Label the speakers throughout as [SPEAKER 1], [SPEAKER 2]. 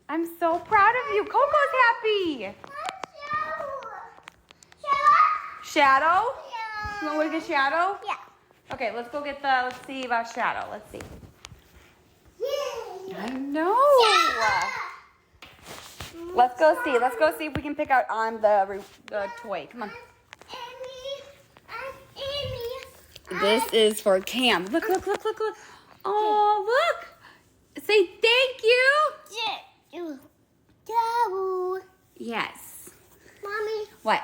[SPEAKER 1] I'm so proud of you. Coco's happy. Shadow? You want to get Shadow?
[SPEAKER 2] Yeah.
[SPEAKER 1] Okay, let's go get let's see about Shadow. Let's see. I know. Let's go see. Let's go see if we can pick out on the toy. Come on. This is for Cam. Look, look, look, look, look. Oh, look. Say thank you. Yes.
[SPEAKER 2] Mommy.
[SPEAKER 1] What?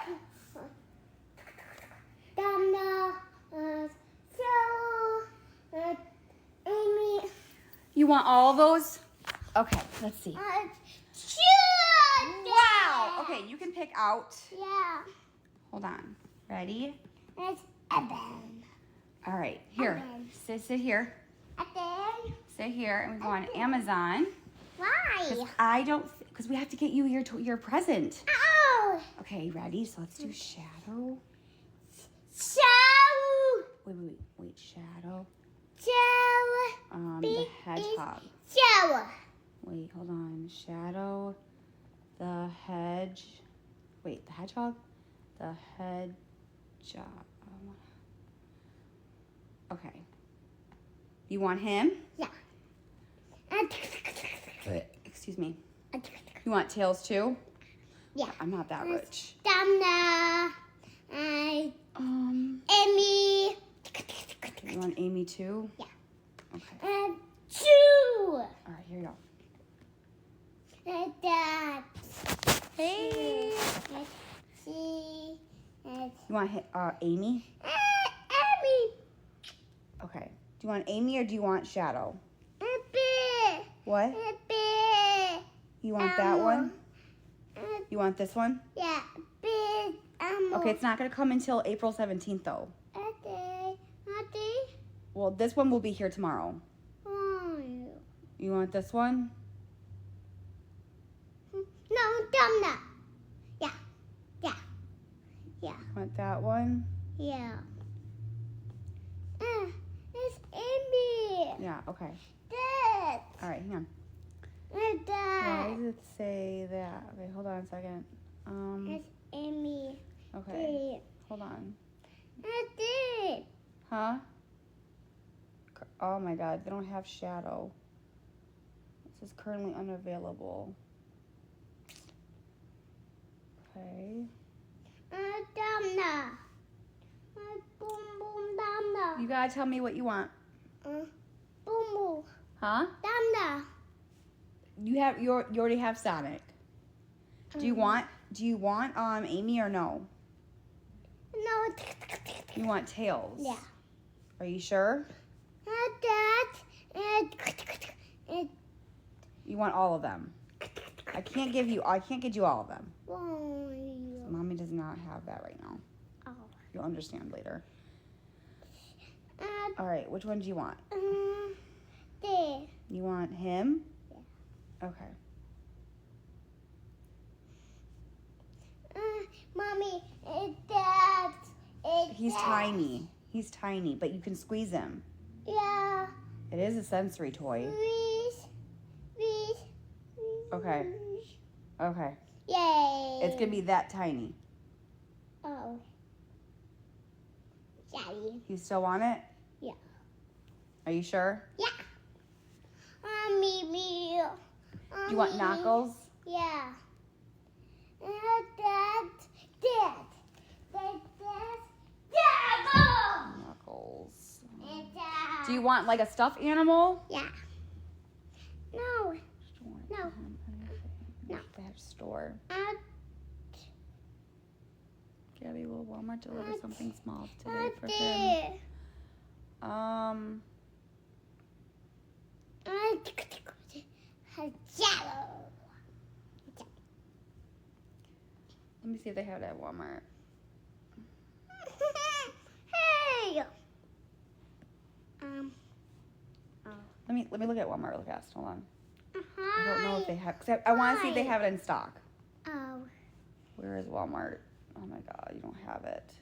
[SPEAKER 2] Amy.
[SPEAKER 1] You want all those? Okay, let's see. Wow. Okay, you can pick out.
[SPEAKER 2] Yeah.
[SPEAKER 1] Hold on. Ready?
[SPEAKER 2] It's Eben.
[SPEAKER 1] All right. Here. Sit here.
[SPEAKER 2] Eben.
[SPEAKER 1] Sit here, and we go on Amazon.
[SPEAKER 2] Why?
[SPEAKER 1] Because we have to get you your present.
[SPEAKER 2] Oh.
[SPEAKER 1] Okay, ready? So let's do Shadow. Wait. Shadow. The hedgehog. Wait, hold on. Shadow. The hedge. Wait, the hedgehog? The hedgehog. Okay. You want him?
[SPEAKER 2] Yeah.
[SPEAKER 1] Excuse me. You want tails too?
[SPEAKER 2] Yeah.
[SPEAKER 1] I'm not that rich.
[SPEAKER 2] Amy.
[SPEAKER 1] You want Amy too?
[SPEAKER 2] Yeah.
[SPEAKER 1] Okay.
[SPEAKER 2] Two.
[SPEAKER 1] All right, here you go.
[SPEAKER 2] Dad.
[SPEAKER 1] Hey.
[SPEAKER 2] See.
[SPEAKER 1] You want Amy?
[SPEAKER 2] Amy.
[SPEAKER 1] Okay. Do you want Amy or do you want Shadow?
[SPEAKER 2] Amy.
[SPEAKER 1] What?
[SPEAKER 2] Amy.
[SPEAKER 1] You want that one? You want this one?
[SPEAKER 2] Yeah.
[SPEAKER 1] Okay, it's not going to come until April 17th though. Well, this one will be here tomorrow. You want this one?
[SPEAKER 2] No, Domna. Yeah.
[SPEAKER 1] Want that one?
[SPEAKER 2] Yeah. It's Amy.
[SPEAKER 1] Yeah, okay.
[SPEAKER 2] Dad.
[SPEAKER 1] All right, hang on.
[SPEAKER 2] Dad.
[SPEAKER 1] Why does it say that? Okay, hold on a second.
[SPEAKER 2] It's Amy.
[SPEAKER 1] Okay. Hold on.
[SPEAKER 2] Dad.
[SPEAKER 1] Huh? Oh my God, they don't have Shadow. It says currently unavailable. Okay.
[SPEAKER 2] Domna. Boom, Domna.
[SPEAKER 1] You gotta tell me what you want.
[SPEAKER 2] Boom.
[SPEAKER 1] Huh?
[SPEAKER 2] Domna.
[SPEAKER 1] You already have Sonic. Do you want Amy or no?
[SPEAKER 2] No.
[SPEAKER 1] You want Tails?
[SPEAKER 2] Yeah.
[SPEAKER 1] Are you sure?
[SPEAKER 2] Dad.
[SPEAKER 1] You want all of them? I can't get you all of them. Mommy does not have that right now.
[SPEAKER 2] Oh.
[SPEAKER 1] You'll understand later. All right, which one do you want?
[SPEAKER 2] There.
[SPEAKER 1] You want him?
[SPEAKER 2] Yeah.
[SPEAKER 1] Okay.
[SPEAKER 2] Mommy, Dad.
[SPEAKER 1] He's tiny. He's tiny, but you can squeeze him.
[SPEAKER 2] Yeah.
[SPEAKER 1] It is a sensory toy.
[SPEAKER 2] Please.
[SPEAKER 1] Okay. Okay.
[SPEAKER 2] Yay.
[SPEAKER 1] It's gonna be that tiny.
[SPEAKER 2] Oh. Daddy.
[SPEAKER 1] You still want it?
[SPEAKER 2] Yeah.
[SPEAKER 1] Are you sure?
[SPEAKER 2] Yeah. Me.
[SPEAKER 1] You want Knuckles?
[SPEAKER 2] Yeah. Dad.
[SPEAKER 1] Knuckles.
[SPEAKER 2] Dad.
[SPEAKER 1] Do you want like a stuffed animal?
[SPEAKER 2] Yeah. No. No.
[SPEAKER 1] They have store. Gabi, will Walmart deliver something small today for him? Let me see if they have it at Walmart.
[SPEAKER 2] Hey.
[SPEAKER 1] Let me look at Walmart real fast. Hold on.
[SPEAKER 2] Hi.
[SPEAKER 1] I don't know if they have. Cause I want to see if they have it in stock.
[SPEAKER 2] Oh.
[SPEAKER 1] Where is Walmart? Oh my God, you don't have it.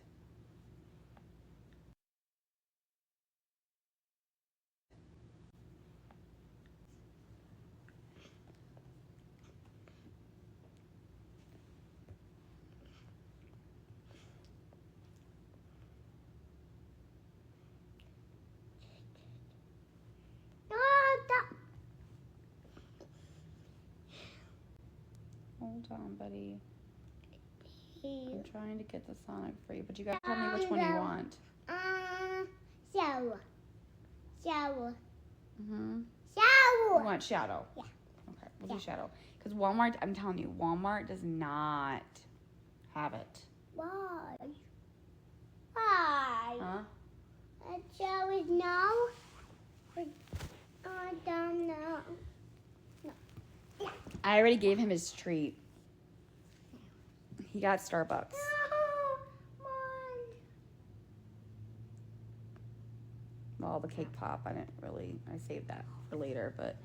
[SPEAKER 1] on, buddy. I'm
[SPEAKER 2] Here.
[SPEAKER 1] trying to get the Sonic for you, but you gotta tell me which one you want.
[SPEAKER 2] Shower. Shower.
[SPEAKER 1] You
[SPEAKER 2] Shower.
[SPEAKER 1] want Shadow?
[SPEAKER 2] Yeah.
[SPEAKER 1] Okay, we'll do Shadow. Because Walmart, I'm telling you, Walmart does not have it.
[SPEAKER 2] Why? Why?
[SPEAKER 1] Huh?
[SPEAKER 2] Shall we know? I don't know.
[SPEAKER 1] I already gave him his treat. He got Starbucks.
[SPEAKER 2] No, Mom.
[SPEAKER 1] Well, the cake pop, I saved that for later, but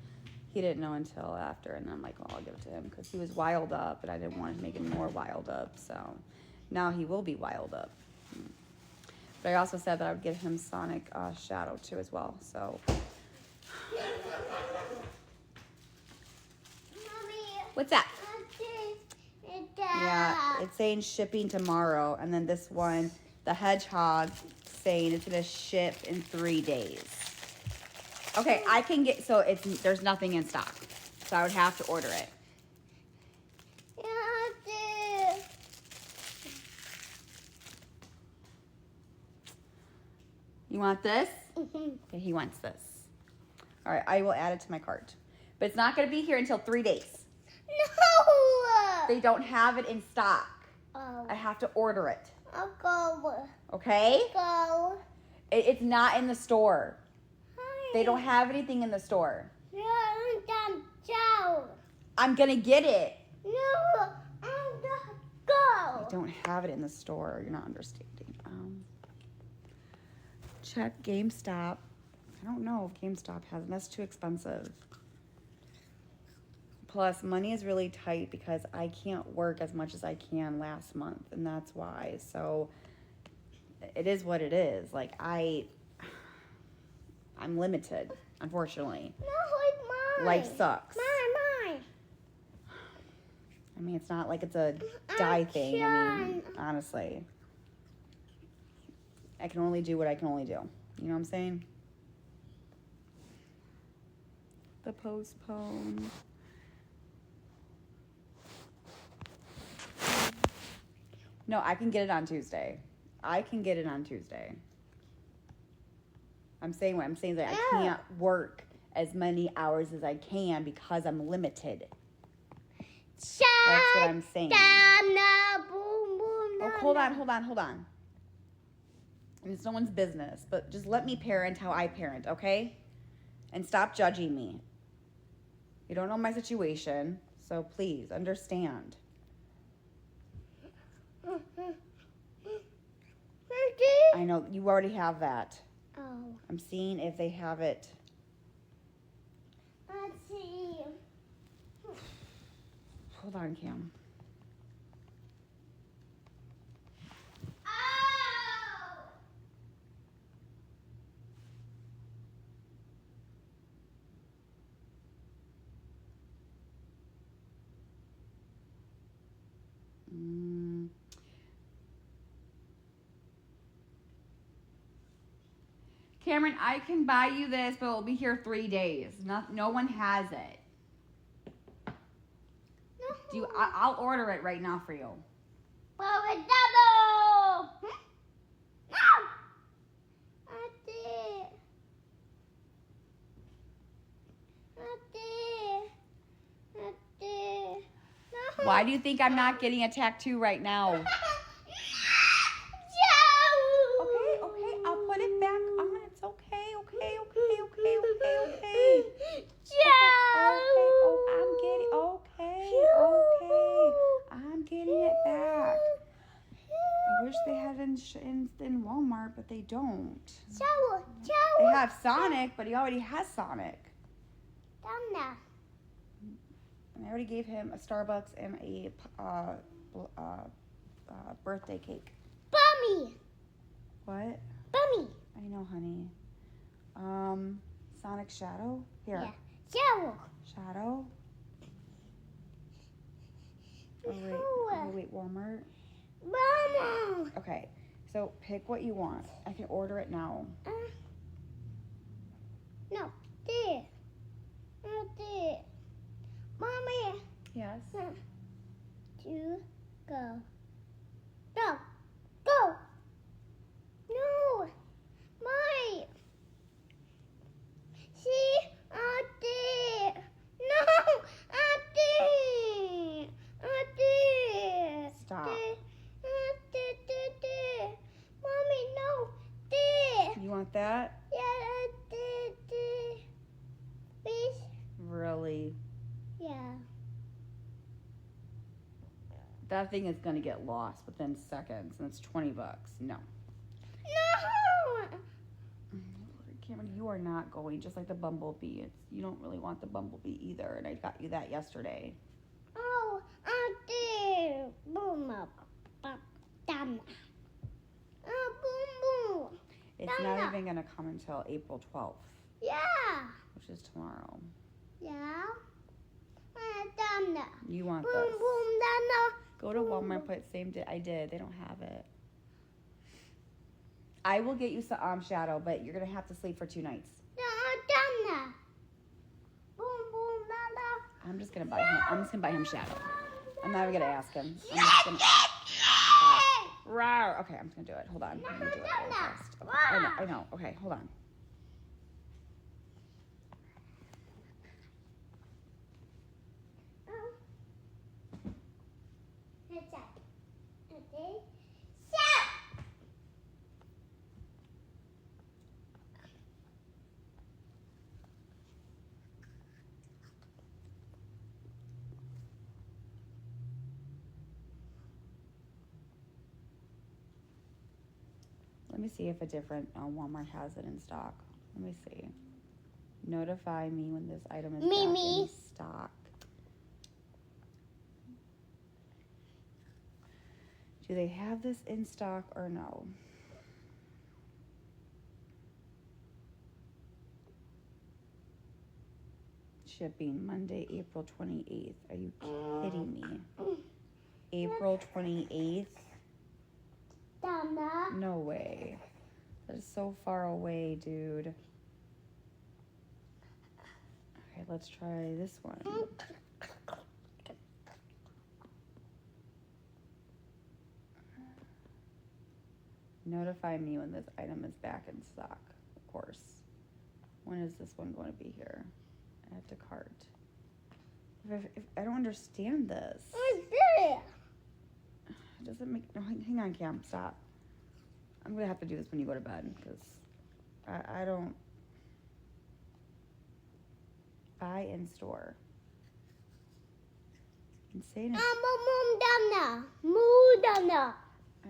[SPEAKER 1] he didn't know until after, and then I'm like, well, I'll give it to him, because he was wild up, and I didn't want to make him more wild up, so now he will be wild up. But I also said that I would give him Sonic Shadow, too, as well, so.
[SPEAKER 2] Mommy.
[SPEAKER 1] What's that?
[SPEAKER 2] It's
[SPEAKER 1] Yeah, it's saying shipping tomorrow, and then this one, the hedgehog, saying it's gonna ship in 3 days. Okay, I can get, so there's nothing in stock, so I would have to order it. You want this? Okay, he wants this. All right, I will add it to my cart, but it's not gonna be here until 3 days.
[SPEAKER 2] No.
[SPEAKER 1] They don't have it in stock.
[SPEAKER 2] Oh.
[SPEAKER 1] I have to order it.
[SPEAKER 2] I'll go.
[SPEAKER 1] Okay?
[SPEAKER 2] Go.
[SPEAKER 1] It's not in the store. They don't have anything in the store. I'm gonna get it.
[SPEAKER 2] No, I'm gonna go.
[SPEAKER 1] They don't have it in the store. You're not understanding. Check GameStop. I don't know if GameStop has it. That's too expensive. Plus, money is really tight because I can't work as much as I can last month, and that's why. So it is what it is. Like I'm limited, unfortunately.
[SPEAKER 2] No, it's mine.
[SPEAKER 1] Life sucks.
[SPEAKER 2] Mine.
[SPEAKER 1] I mean, it's not like it's a die thing. I mean, honestly, I can only do what I can only do. You know what I'm saying? The postpone. No, I can get it on Tuesday. I'm saying what I'm saying is that I can't work as many hours as I can because I'm limited. That's what I'm saying. Oh, hold on. And it's no one's business, but just let me parent how I parent, okay? And stop judging me. You don't know my situation, so please understand. I know you already have that.
[SPEAKER 2] Oh.
[SPEAKER 1] I'm seeing if they have it.
[SPEAKER 2] Let's see.
[SPEAKER 1] Hold on, Cam.
[SPEAKER 2] Oh.
[SPEAKER 1] Cameron, I can buy you this, but it'll be here 3 days. No one has it.
[SPEAKER 2] No.
[SPEAKER 1] I'll order it right now for you.
[SPEAKER 2] Well, it's double. No. No.
[SPEAKER 1] Why do you think I'm not getting a tattoo right now? Okay, I'll put it back on. It's okay. I'm getting it back. I wish they had in Walmart, but they don't. They have Sonic, but he already has Sonic. And I already gave him a Starbucks and a birthday cake.
[SPEAKER 2] Bummy.
[SPEAKER 1] What?
[SPEAKER 2] Bummy.
[SPEAKER 1] I know, honey. Sonic Shadow? Here.
[SPEAKER 2] Yeah.
[SPEAKER 1] Shadow? Wait, Walmart?
[SPEAKER 2] Mama.
[SPEAKER 1] Okay, so pick what you want. I can order it now.
[SPEAKER 2] No, there. Not there. Mommy.
[SPEAKER 1] Yes?
[SPEAKER 2] 2, go. Go. Go. No. My. See, Auntie. No, Auntie. Auntie.
[SPEAKER 1] Stop.
[SPEAKER 2] Auntie. Mommy, no. Auntie.
[SPEAKER 1] You want that?
[SPEAKER 2] Yeah, Auntie. Please.
[SPEAKER 1] Really?
[SPEAKER 2] Yeah.
[SPEAKER 1] That thing is gonna get lost within seconds, and it's $20. No.
[SPEAKER 2] No.
[SPEAKER 1] Cameron, you are not going just like the bumblebee. You don't really want the bumblebee either, and I got you that yesterday.
[SPEAKER 2] Oh, Auntie. Boom up. Done. Boom boom.
[SPEAKER 1] It's
[SPEAKER 2] Done.
[SPEAKER 1] not even gonna come until April 12th,
[SPEAKER 2] Yeah.
[SPEAKER 1] which is tomorrow.
[SPEAKER 2] Yeah. Done.
[SPEAKER 1] You want
[SPEAKER 2] Boom
[SPEAKER 1] this?
[SPEAKER 2] boom. Done.
[SPEAKER 1] Go to Walmart, put same day. I did. They don't have it. I will get you some shadow, but you're gonna have to sleep for 2 nights.
[SPEAKER 2] Done. Boom boom. Done.
[SPEAKER 1] I'm just gonna buy him. I'm just gonna buy him shadow. I'm not even gonna ask him. I'm just gonna. Stop. Rawr. Okay, I'm just gonna do it. Hold on. I'm gonna do it really fast. Okay. I know. Okay, hold on. Let me see if a different Walmart has it in stock. Let me see. Notify me when this item is back in stock. Do they have this in stock or no? Shipping Monday, April 28th. Are you kidding me? April 28th? No way. That is so far away, dude. Okay, let's try this one. Notify me when this item is back in stock, of course. When is this one going to be here? Add to cart. If I don't understand this. It doesn't make... No, hang on, Cam. Stop. I'm going to have to do this when you go to bed because I don't... Buy in store. Insane. I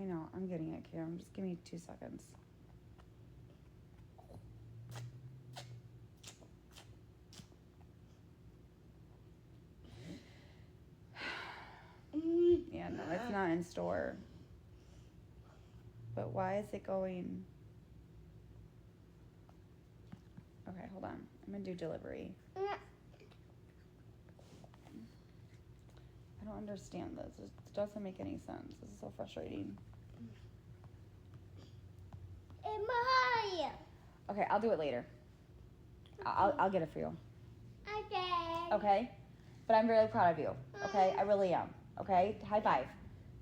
[SPEAKER 1] know. I'm getting it, Cam. Just give me 2 seconds. Yeah, no, it's not in store. But why is it going... Okay, hold on. I'm going to do delivery. I don't understand this. It doesn't make any sense. This is so frustrating. Okay, I'll do it later. I'll get it for you. Okay? But I'm really proud of you. Okay? I really am. Okay? High five.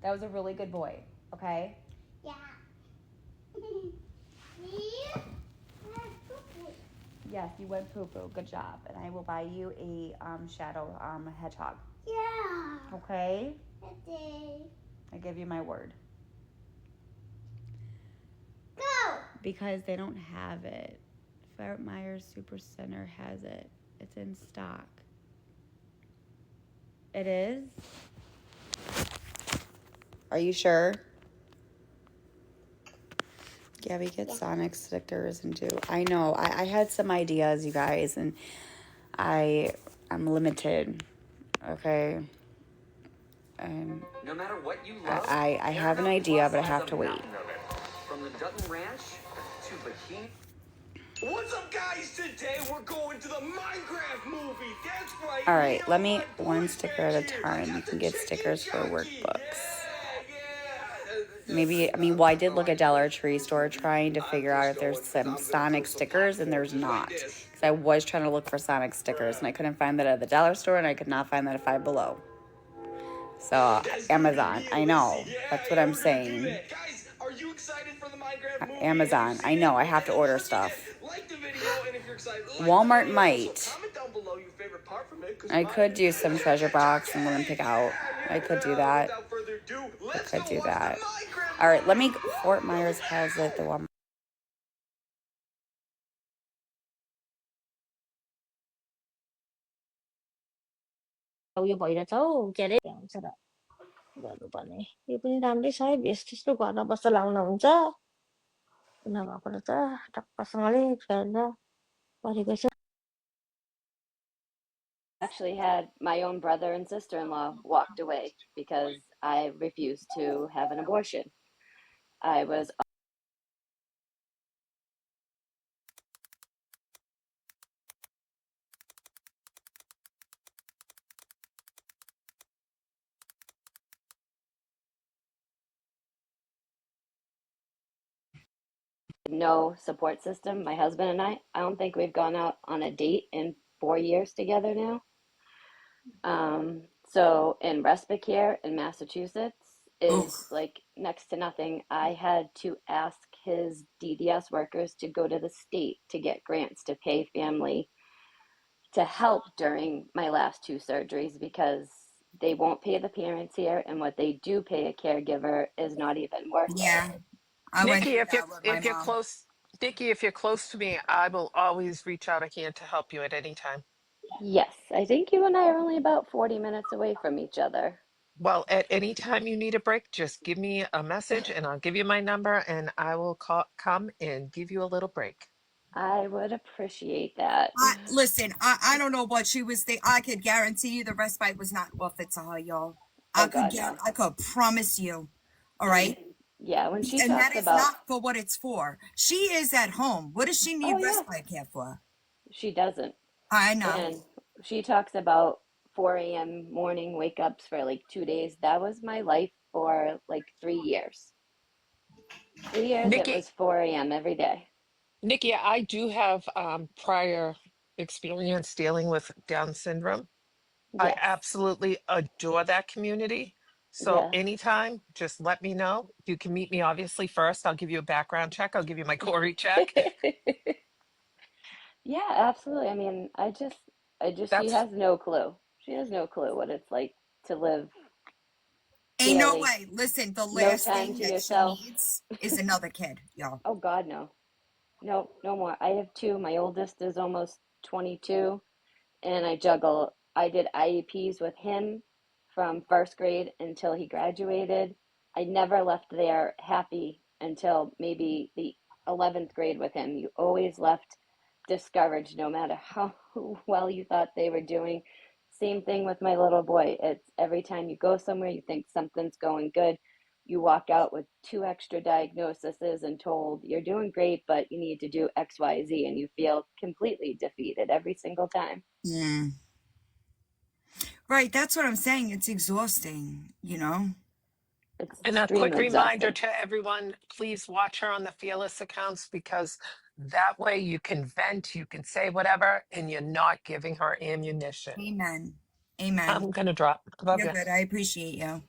[SPEAKER 1] That was a really good boy. Okay?
[SPEAKER 2] Yeah.
[SPEAKER 1] Yes, you went poo-poo. Good job. And I will buy you a shadow hedgehog.
[SPEAKER 2] Yeah.
[SPEAKER 1] Okay?
[SPEAKER 2] Okay.
[SPEAKER 1] I give you my word.
[SPEAKER 2] Go.
[SPEAKER 1] Because they don't have it. Fort Myers Supercenter has it. It's in stock. It is? Are you sure? Gabby, get Sonic stickers and do. I know. I had some ideas, you guys, and I'm limited. Okay.
[SPEAKER 3] No matter what you love,
[SPEAKER 1] I have an idea, but I have to wait.
[SPEAKER 3] From the Dutton Ranch to Bikini. What's up, guys? Today we're going to the Minecraft movie. That's right.
[SPEAKER 1] All right, let me one sticker at a time. You can get stickers for workbooks. Maybe, I did look at Dollar Tree store trying to figure out if there's some Sonic stickers, and there's not. Because I was trying to look for Sonic stickers, and I couldn't find that at the dollar store, and I could not find that at Five Below. So
[SPEAKER 3] That's pretty
[SPEAKER 1] Amazon,
[SPEAKER 3] neat,
[SPEAKER 1] I
[SPEAKER 3] Lizzie.
[SPEAKER 1] know.
[SPEAKER 3] Yeah,
[SPEAKER 1] That's what
[SPEAKER 3] yeah,
[SPEAKER 1] I'm
[SPEAKER 3] we're gonna do
[SPEAKER 1] saying.
[SPEAKER 3] that. Guys, are you excited for the Minecraft movie?
[SPEAKER 1] Amazon,
[SPEAKER 3] If
[SPEAKER 1] I
[SPEAKER 3] you've seen
[SPEAKER 1] know.
[SPEAKER 3] it,
[SPEAKER 1] I
[SPEAKER 3] go
[SPEAKER 1] have
[SPEAKER 3] ahead
[SPEAKER 1] to
[SPEAKER 3] and
[SPEAKER 1] order
[SPEAKER 3] look at
[SPEAKER 1] stuff.
[SPEAKER 3] it. Like the video, and if you're excited, like the
[SPEAKER 1] Walmart
[SPEAKER 3] video. Also,
[SPEAKER 1] might.
[SPEAKER 3] comment down below your favorite part from it, because
[SPEAKER 1] I
[SPEAKER 3] mine
[SPEAKER 1] could
[SPEAKER 3] is
[SPEAKER 1] do some treasure
[SPEAKER 3] the
[SPEAKER 1] box and let him
[SPEAKER 3] turkey.
[SPEAKER 1] pick out. I could do that.
[SPEAKER 3] Without further ado,
[SPEAKER 1] I
[SPEAKER 3] let's
[SPEAKER 1] could
[SPEAKER 3] go
[SPEAKER 1] do
[SPEAKER 3] watch the
[SPEAKER 1] that.
[SPEAKER 3] Minecraft
[SPEAKER 1] All right, let
[SPEAKER 3] movie.
[SPEAKER 1] me. Fort
[SPEAKER 3] Woo!
[SPEAKER 1] Myers
[SPEAKER 3] Let's
[SPEAKER 1] has it. The
[SPEAKER 3] go.
[SPEAKER 1] Walmart.
[SPEAKER 4] उयो भइरहेछ हौ के अरे भन्छ र गर्नुपर्ने यो पनि राम्रै छ है भेस्ट त्यस्तो घरमा बस्दा लाउन हुन्छ नभएको रहेछ टक्कसँगले फेरेर परेको छ
[SPEAKER 5] Actually had my own brother and sister-in-law walked away because I refused to have an abortion. I was no support system. My husband and I don't think we've gone out on a date in 4 years together now. So in respite care in Massachusetts is
[SPEAKER 6] Oof.
[SPEAKER 5] like next to nothing. I had to ask his DDS workers to go to the state to get grants to pay family to help during my last two surgeries because they won't pay the parents here, and what they do pay a caregiver is not even worth it.
[SPEAKER 6] Yeah, I went
[SPEAKER 7] Nikki,
[SPEAKER 6] through that with my
[SPEAKER 7] if you're
[SPEAKER 6] mom.
[SPEAKER 7] close, Nikki, if you're close to me, I will always reach out a hand to help you at any time.
[SPEAKER 5] Yes, I think you and I are only about 40 minutes away from each other.
[SPEAKER 7] Well, at any time you need a break, just give me a message and I'll give you my number and I will come and give you a little break.
[SPEAKER 5] I would appreciate that.
[SPEAKER 6] Listen, I don't know what she was thinking. I could guarantee you the respite was not worth it to her, y'all.
[SPEAKER 5] Oh God, no.
[SPEAKER 6] I could promise you. All
[SPEAKER 5] And
[SPEAKER 6] right.
[SPEAKER 5] yeah, when she
[SPEAKER 6] And that
[SPEAKER 5] talks
[SPEAKER 6] is
[SPEAKER 5] about,
[SPEAKER 6] not for what it's for. She is at home. What does she
[SPEAKER 5] oh
[SPEAKER 6] need
[SPEAKER 5] yeah,
[SPEAKER 6] respite care for?
[SPEAKER 5] she doesn't.
[SPEAKER 6] I know.
[SPEAKER 5] And she talks about 4 a.m. morning wake ups for like 2 days. That was my life for like 3 years. 3 years, it
[SPEAKER 7] Nikki,
[SPEAKER 5] was 4 a.m. every day.
[SPEAKER 7] Nikki, I do have prior experience dealing with Down syndrome. I
[SPEAKER 5] Yes.
[SPEAKER 7] absolutely adore that community. So
[SPEAKER 5] Yeah.
[SPEAKER 7] anytime, just let me know. You can meet me obviously first. I'll give you a background check. I'll give you my Corey check.
[SPEAKER 5] Yeah, absolutely. I mean, she
[SPEAKER 7] That's
[SPEAKER 5] has no clue. She has no clue what it's like to live
[SPEAKER 6] Ain't no
[SPEAKER 5] barely
[SPEAKER 6] way. Listen, the
[SPEAKER 5] no
[SPEAKER 6] last
[SPEAKER 5] time
[SPEAKER 6] thing
[SPEAKER 5] to
[SPEAKER 6] that she
[SPEAKER 5] yourself.
[SPEAKER 6] needs is another kid, y'all.
[SPEAKER 5] Oh God, no. No, no more. I have two. My oldest is almost 22, and I juggle. I did IEPs with him from first grade until he graduated. I never left there happy until maybe the 11th grade with him. You always left discouraged no matter how well you thought they were doing. Same thing with my little boy. It's every time you go somewhere, you think something's going good. You walk out with two extra diagnoses and told you're doing great, but you need to do XYZ, and you feel completely defeated every single time.
[SPEAKER 6] Mm. Right, that's what I'm saying. It's exhausting, you know?
[SPEAKER 5] It's
[SPEAKER 7] And a quick
[SPEAKER 5] extremely
[SPEAKER 7] reminder
[SPEAKER 5] exhausting.
[SPEAKER 7] to everyone, please watch her on the Fearless accounts because that way you can vent, you can say whatever, and you're not giving her ammunition.
[SPEAKER 6] Amen. Amen.
[SPEAKER 7] I'm gonna drop. Love
[SPEAKER 6] You're
[SPEAKER 7] you.
[SPEAKER 6] good. I appreciate you.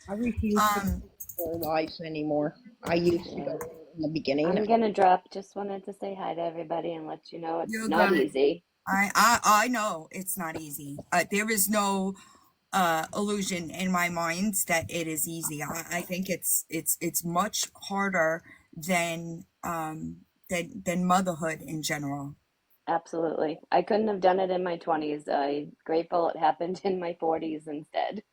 [SPEAKER 8] I refuse to
[SPEAKER 6] Um,
[SPEAKER 8] go to lives anymore. I used to
[SPEAKER 5] Yeah.
[SPEAKER 8] go in the beginning.
[SPEAKER 5] I'm gonna drop. Just wanted to say hi to everybody and let you know it's
[SPEAKER 6] you're
[SPEAKER 5] not
[SPEAKER 6] good.
[SPEAKER 5] easy.
[SPEAKER 6] I know it's not easy. There is no illusion in my mind that it is easy. I think it's much harder than motherhood in general.
[SPEAKER 5] Absolutely. I couldn't have done it in my 20s. I'm grateful it happened in my 40s instead.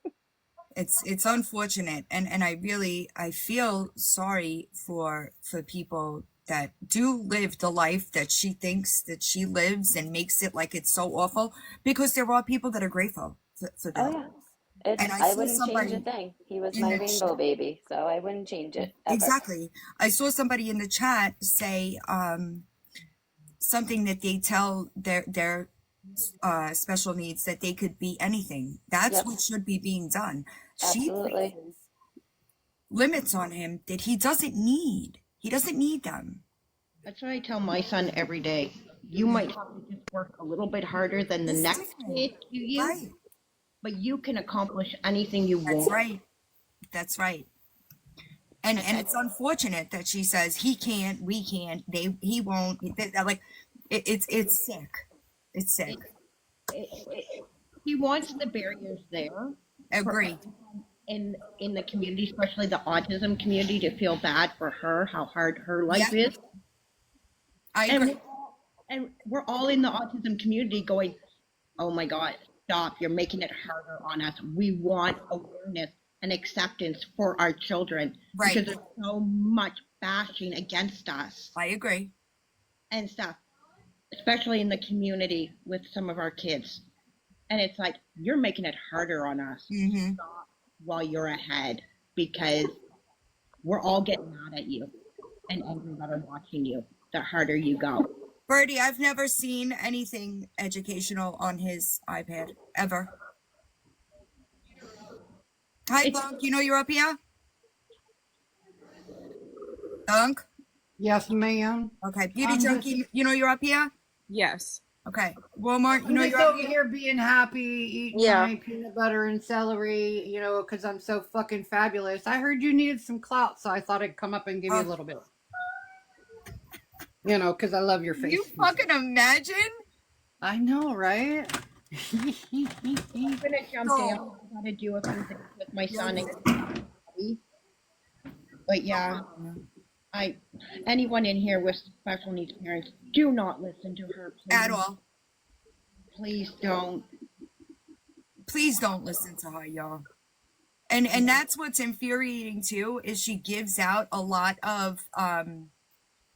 [SPEAKER 6] It's unfortunate, and I feel sorry for people that do live the life that she thinks that she lives and makes it like it's so awful, because there are people that are grateful for
[SPEAKER 5] Oh
[SPEAKER 6] that.
[SPEAKER 5] yeah. It's
[SPEAKER 6] And I
[SPEAKER 5] I
[SPEAKER 6] saw
[SPEAKER 5] wouldn't change a
[SPEAKER 6] somebody
[SPEAKER 5] thing. He was
[SPEAKER 6] in
[SPEAKER 5] my
[SPEAKER 6] the
[SPEAKER 5] rainbow baby, so I wouldn't change it ever.
[SPEAKER 6] exactly. I saw somebody in the chat say something that they tell their special needs that they could be anything. That's
[SPEAKER 5] Yep,
[SPEAKER 6] what should be being done. She
[SPEAKER 5] absolutely.
[SPEAKER 6] places limits on him that he doesn't need. He doesn't need them.
[SPEAKER 8] That's what I tell my son every day. You might have to just work a little bit harder than the
[SPEAKER 6] It's
[SPEAKER 8] next
[SPEAKER 6] different,
[SPEAKER 8] kid to you,
[SPEAKER 6] right?
[SPEAKER 8] but you can accomplish anything you
[SPEAKER 6] That's
[SPEAKER 8] want.
[SPEAKER 6] right. That's right. And it's unfortunate that she says he can't, we can't, he won't. Like it's sick. It's sick.
[SPEAKER 8] He wants the barriers there
[SPEAKER 6] Agree.
[SPEAKER 8] in the community, especially the autism community, to feel bad for her, how hard her life is.
[SPEAKER 6] I agree.
[SPEAKER 8] And we're all in the autism community going, oh my God, stop, you're making it harder on us. We want awareness and acceptance for our children.
[SPEAKER 6] Right.
[SPEAKER 8] Because there's so much bashing against us
[SPEAKER 6] I agree.
[SPEAKER 8] and stuff, especially in the community with some of our kids. And it's like, you're making it harder on us.
[SPEAKER 6] Mm-hmm.
[SPEAKER 8] Stop while you're ahead, because we're all getting mad at you and angry that are watching you, the harder you go.
[SPEAKER 6] Birdie, I've never seen anything educational on his iPad, ever. Hi, Bunk. You know you're up here? Bunk?
[SPEAKER 9] Yes, ma'am.
[SPEAKER 6] Okay. Beauty
[SPEAKER 9] I'm
[SPEAKER 6] Junkie, you know you're up here?
[SPEAKER 10] Yes.
[SPEAKER 6] Okay. Walmart, you
[SPEAKER 9] I'm
[SPEAKER 6] know
[SPEAKER 9] just
[SPEAKER 6] you're up
[SPEAKER 9] over
[SPEAKER 6] here?
[SPEAKER 9] here being happy, eating
[SPEAKER 4] Yeah.
[SPEAKER 9] my peanut butter and celery, you know, because I'm so fucking fabulous. I heard you needed some clout, so I thought I'd come up and give you a little bit. You know, because I love your face.
[SPEAKER 6] You fucking imagine?
[SPEAKER 9] I know, right?
[SPEAKER 8] I'm gonna jump down. I gotta do a few things with my son and Gabi. But yeah, anyone in here with special needs parents, do not listen to her, please.
[SPEAKER 6] At all.
[SPEAKER 8] Please don't.
[SPEAKER 6] Please don't listen to her, y'all. And that's what's infuriating too, is she gives out a lot of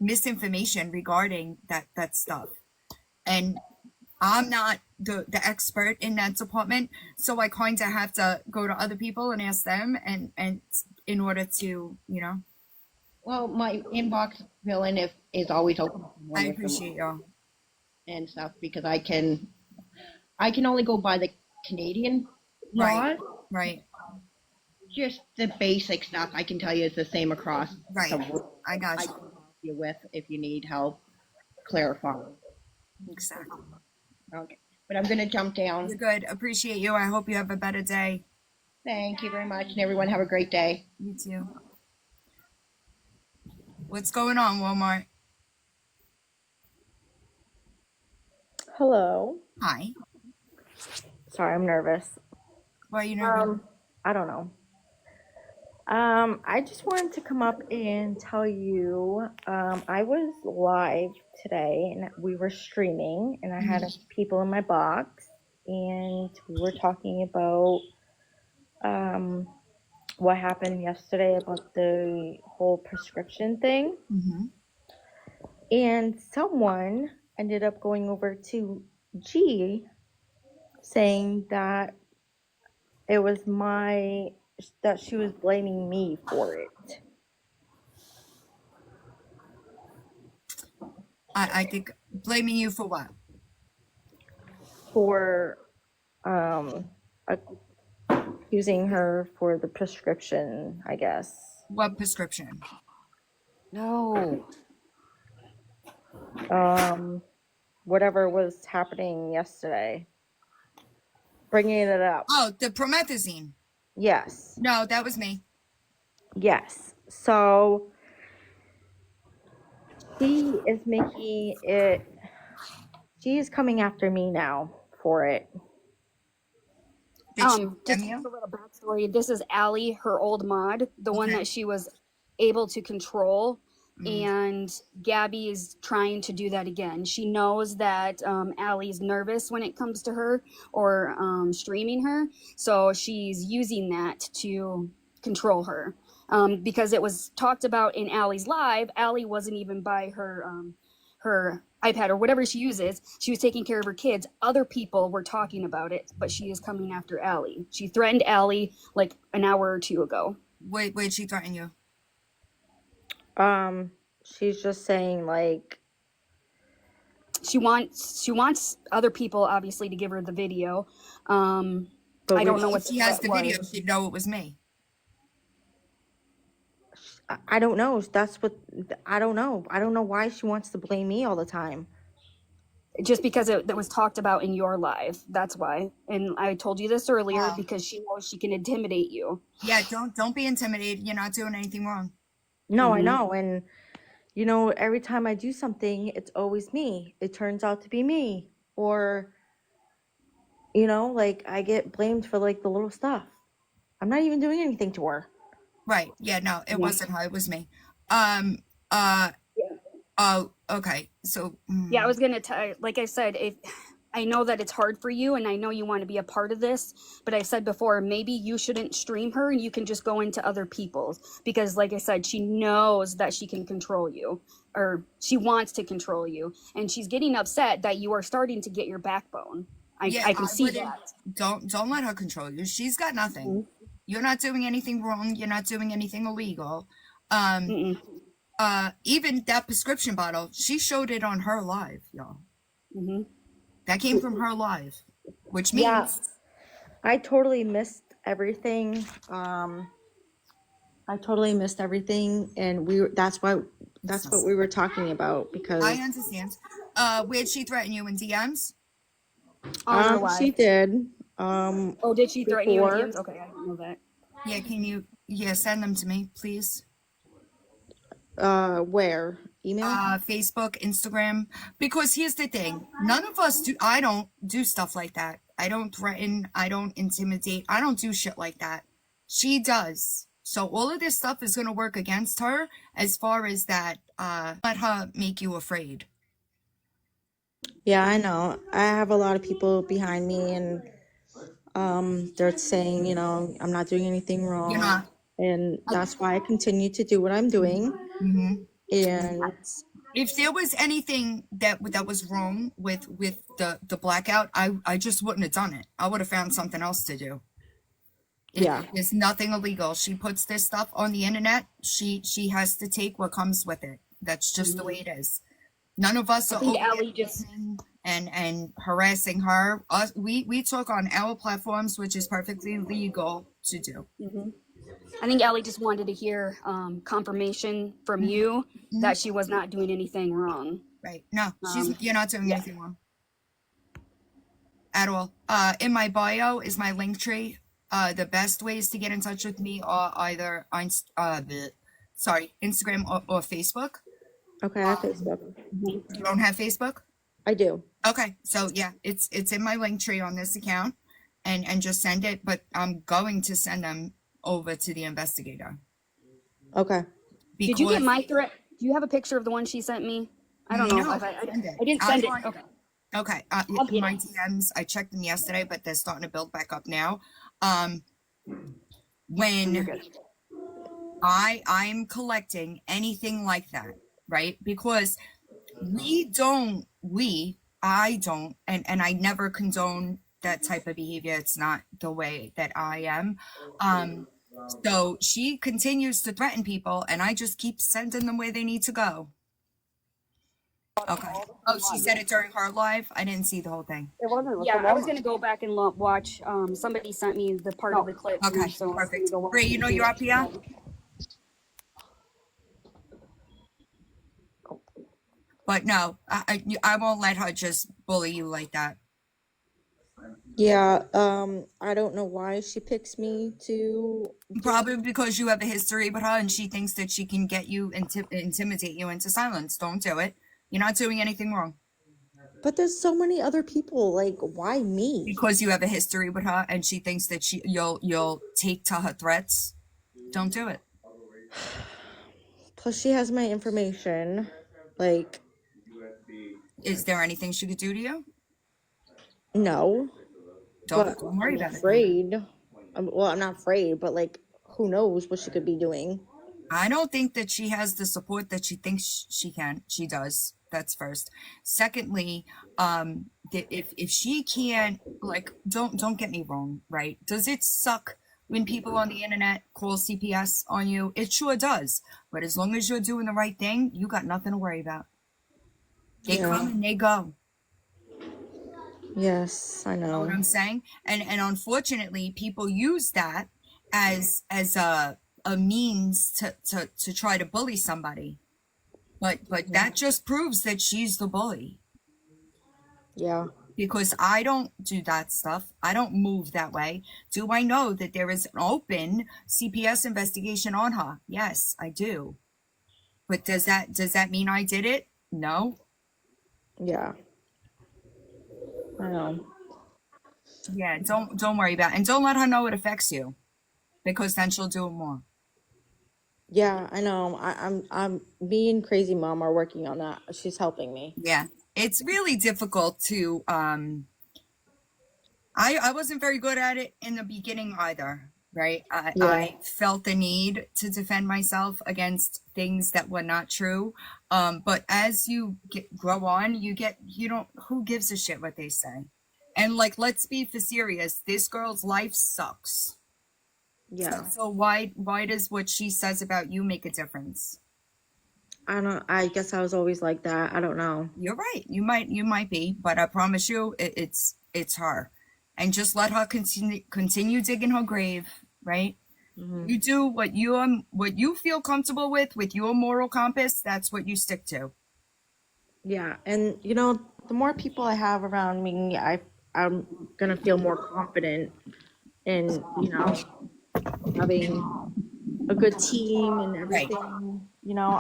[SPEAKER 6] misinformation regarding that stuff. And I'm not the expert in that department, so I kind of have to go to other people and ask them, and in order to, you know.
[SPEAKER 8] Well, my inbox villain is always open.
[SPEAKER 6] I appreciate y'all
[SPEAKER 8] and stuff, because I can only go by the Canadian laws.
[SPEAKER 6] Right.
[SPEAKER 8] Just the basic stuff I can tell you is the same across.
[SPEAKER 6] Right.
[SPEAKER 8] the world.
[SPEAKER 6] I got
[SPEAKER 8] I
[SPEAKER 6] you.
[SPEAKER 8] can help you with if you need help clarifying.
[SPEAKER 6] Exactly.
[SPEAKER 8] Okay, but I'm gonna jump down.
[SPEAKER 6] You're good. Appreciate you. I hope you have a better day.
[SPEAKER 8] Thank you very much, and everyone have a great day.
[SPEAKER 6] You too. What's going on, Walmart?
[SPEAKER 11] Hello.
[SPEAKER 6] Hi.
[SPEAKER 11] Sorry, I'm nervous.
[SPEAKER 6] Why are you nervous?
[SPEAKER 11] I don't know. I just wanted to come up and tell you, I was live today and we were streaming and I had people in my box and we were talking about, what happened yesterday about the whole prescription thing.
[SPEAKER 6] Mm-hmm.
[SPEAKER 11] And someone ended up going over to G saying that it was that she was blaming me for it.
[SPEAKER 6] I think blaming you for what?
[SPEAKER 11] For using her for the prescription, I guess.
[SPEAKER 6] What prescription?
[SPEAKER 11] No. Whatever was happening yesterday. Bringing it up.
[SPEAKER 6] Oh, the promethazine.
[SPEAKER 11] Yes.
[SPEAKER 6] No, that was me.
[SPEAKER 11] Yes. So she is making it. She's coming after me now for it.
[SPEAKER 6] Just
[SPEAKER 12] Just a little backstory. This is Allie, her old mod, the one that she was able to control. And Gabi is trying to do that again. She knows that Allie's nervous when it comes to her or streaming her. So she's using that to control her. Because it was talked about in Allie's live, Allie wasn't even by her iPad or whatever she uses. She was taking care of her kids. Other people were talking about it, but she is coming after Allie. She threatened Allie like an hour or two ago.
[SPEAKER 6] Wait, she threatened you?
[SPEAKER 11] She's just saying like
[SPEAKER 12] she wants other people obviously to give her the video.
[SPEAKER 11] But
[SPEAKER 12] I don't know what
[SPEAKER 6] she has the video. She'd know it was me.
[SPEAKER 11] I don't know. I don't know. I don't know why she wants to blame me all the time.
[SPEAKER 12] just because that was talked about in your live. That's why. And I told you this earlier
[SPEAKER 6] Oh.
[SPEAKER 12] because she knows she can intimidate you.
[SPEAKER 6] Yeah, don't be intimidated. You're not doing anything wrong.
[SPEAKER 11] No, I
[SPEAKER 12] Mhm.
[SPEAKER 11] know. And, you know, every time I do something, it's always me. It turns out to be me. Or, you know, like I get blamed for like the little stuff. I'm not even doing anything to her.
[SPEAKER 6] Right. Yeah, no, it
[SPEAKER 12] Yeah.
[SPEAKER 6] wasn't her, it was me.
[SPEAKER 12] Yeah.
[SPEAKER 6] Oh, okay. So
[SPEAKER 12] Yeah, I was gonna like I said, if I know that it's hard for you and I know you want to be a part of this, but I said before, maybe you shouldn't stream her and you can just go into other people's, because like I said, she knows that she can control you, or she wants to control you, and she's getting upset that you are starting to get your backbone.
[SPEAKER 6] yeah,
[SPEAKER 12] I can
[SPEAKER 6] I
[SPEAKER 12] see
[SPEAKER 6] wouldn't.
[SPEAKER 12] that.
[SPEAKER 6] Don't let her control you. She's got nothing.
[SPEAKER 12] Mhm.
[SPEAKER 6] You're not doing anything wrong. You're not doing anything illegal.
[SPEAKER 12] Mm-mm.
[SPEAKER 6] Even that prescription bottle, she showed it on her live, y'all.
[SPEAKER 12] Mm-hmm.
[SPEAKER 6] That came from her live, which
[SPEAKER 11] Yeah.
[SPEAKER 6] means
[SPEAKER 11] I totally missed everything. I totally missed everything, and that's what we were talking about because
[SPEAKER 6] I understand. Where'd she threaten you in DMs?
[SPEAKER 12] On her
[SPEAKER 11] she
[SPEAKER 12] live.
[SPEAKER 11] did
[SPEAKER 12] Oh, did she threaten you in
[SPEAKER 11] before
[SPEAKER 12] DMs? Okay, I didn't know that.
[SPEAKER 6] Yeah, can you send them to me, please?
[SPEAKER 11] where email.
[SPEAKER 6] Facebook, Instagram. Because here's the thing. None of us do I don't do stuff like that. I don't threaten, I don't intimidate, I don't do shit like that. She does. So all of this stuff is gonna work against her as far as that, let her make you afraid.
[SPEAKER 11] Yeah, I know. I have a lot of people behind me, and they're saying, you know, I'm not doing anything
[SPEAKER 6] You're
[SPEAKER 11] wrong,
[SPEAKER 6] not.
[SPEAKER 11] and that's why I continue to do what I'm doing.
[SPEAKER 6] Mm-hmm.
[SPEAKER 11] And
[SPEAKER 6] If there was anything that was wrong with the blackout, I just wouldn't have done it. I would have found something else to do.
[SPEAKER 11] yeah,
[SPEAKER 6] There's nothing illegal. She puts this stuff on the internet. She has to take what comes with it. That's just the way it is. None of us
[SPEAKER 12] I
[SPEAKER 6] are
[SPEAKER 12] think
[SPEAKER 6] over there
[SPEAKER 12] Allie just
[SPEAKER 6] and harassing her. Us, we talk on our platforms, which is perfectly legal to do.
[SPEAKER 12] I think Allie just wanted to hear confirmation from you that she was not doing anything wrong.
[SPEAKER 6] Right? No,
[SPEAKER 12] Um,
[SPEAKER 6] you're not doing
[SPEAKER 12] yeah.
[SPEAKER 6] anything wrong at all. In my bio is my link tree. The best ways to get in touch with me are either on Instagram or Facebook.
[SPEAKER 11] okay, I have Facebook.
[SPEAKER 6] You don't have Facebook?
[SPEAKER 11] I do.
[SPEAKER 6] Okay, so yeah, it's in my link tree on this account, and just send it. But I'm going to send them over to the investigator.
[SPEAKER 11] Okay.
[SPEAKER 12] Did you get
[SPEAKER 6] Because
[SPEAKER 12] my threat? Do you have a picture of the one she sent me? I don't know.
[SPEAKER 6] no,
[SPEAKER 12] If
[SPEAKER 6] send it.
[SPEAKER 12] I didn't
[SPEAKER 6] I
[SPEAKER 12] send it.
[SPEAKER 6] want
[SPEAKER 12] Okay.
[SPEAKER 6] okay.
[SPEAKER 12] I'll get
[SPEAKER 6] My
[SPEAKER 12] it.
[SPEAKER 6] DMs, I checked them yesterday, but they're starting to build back up now. When
[SPEAKER 12] You're good.
[SPEAKER 6] I'm collecting anything like that, right? Because I don't, and I never condone that type of behavior. It's not the way that I am. So she continues to threaten people, and I just keep sending them where they need to go. Okay. Oh, she said it during her live. I didn't see the whole thing.
[SPEAKER 12] Yeah, I was gonna go back and watch. Somebody sent me the part of the clip,
[SPEAKER 6] Okay,
[SPEAKER 12] so I was
[SPEAKER 6] perfect.
[SPEAKER 12] gonna go watch
[SPEAKER 6] Ray,
[SPEAKER 12] it
[SPEAKER 6] you know
[SPEAKER 12] too.
[SPEAKER 6] you're up here, but no, I won't let her just bully you like that.
[SPEAKER 11] Yeah, I don't know why she picks me to.
[SPEAKER 6] Probably because you have a history with her and she thinks that she can get you, intimidate you into silence. Don't do it. You're not doing anything wrong.
[SPEAKER 11] But there's so many other people. Like, why me?
[SPEAKER 6] Because you have a history with her and she thinks that you'll take to her threats. Don't do it.
[SPEAKER 11] Plus, she has my information. Like,
[SPEAKER 6] Is there anything she could do to you?
[SPEAKER 11] no. But
[SPEAKER 6] Don't worry
[SPEAKER 11] I'm
[SPEAKER 6] about it.
[SPEAKER 11] afraid. Well, I'm not afraid, but like, who knows what she could be doing?
[SPEAKER 6] I don't think that she has the support that she thinks she can. She does. That's first. Secondly, if she can't, like, don't get me wrong, right? Does it suck when people on the internet call CPS on you? It sure does. But as long as you're doing the right thing, you got nothing to worry about. They come and they go.
[SPEAKER 11] Yes, I
[SPEAKER 6] You know what
[SPEAKER 11] know.
[SPEAKER 6] I'm saying? And unfortunately, people use that as a means to try to bully somebody. But that just proves that she's the bully.
[SPEAKER 11] Yeah.
[SPEAKER 6] Because I don't do that stuff. I don't move that way. Do I know that there is an open CPS investigation on her? Yes, I do. But does that mean I did it? No.
[SPEAKER 11] Yeah. I know.
[SPEAKER 6] Yeah, don't worry about it. And don't let her know it affects you, because then she'll do it more.
[SPEAKER 11] Yeah, I know. I'm me and Crazy Mom are working on that. She's helping me.
[SPEAKER 6] Yeah. It's really difficult to I wasn't very good at it in the beginning either, right?
[SPEAKER 11] Yeah.
[SPEAKER 6] I felt the need to defend myself against things that were not true. But as you grow on, you don't, who gives a shit what they say? And like, let's be for serious. This girl's life sucks.
[SPEAKER 11] Yeah.
[SPEAKER 6] So why does what she says about you make a difference?
[SPEAKER 11] I guess I was always like that. I don't know.
[SPEAKER 6] You're right. You might be, but I promise you, it's her, and just let her continue digging her grave. Right?
[SPEAKER 11] Hmm.
[SPEAKER 6] You do what you feel comfortable with your moral compass. That's what you stick to.
[SPEAKER 11] Yeah, and the more people I have around me, I'm gonna feel more confident in having a good team and
[SPEAKER 6] Right.
[SPEAKER 11] everything.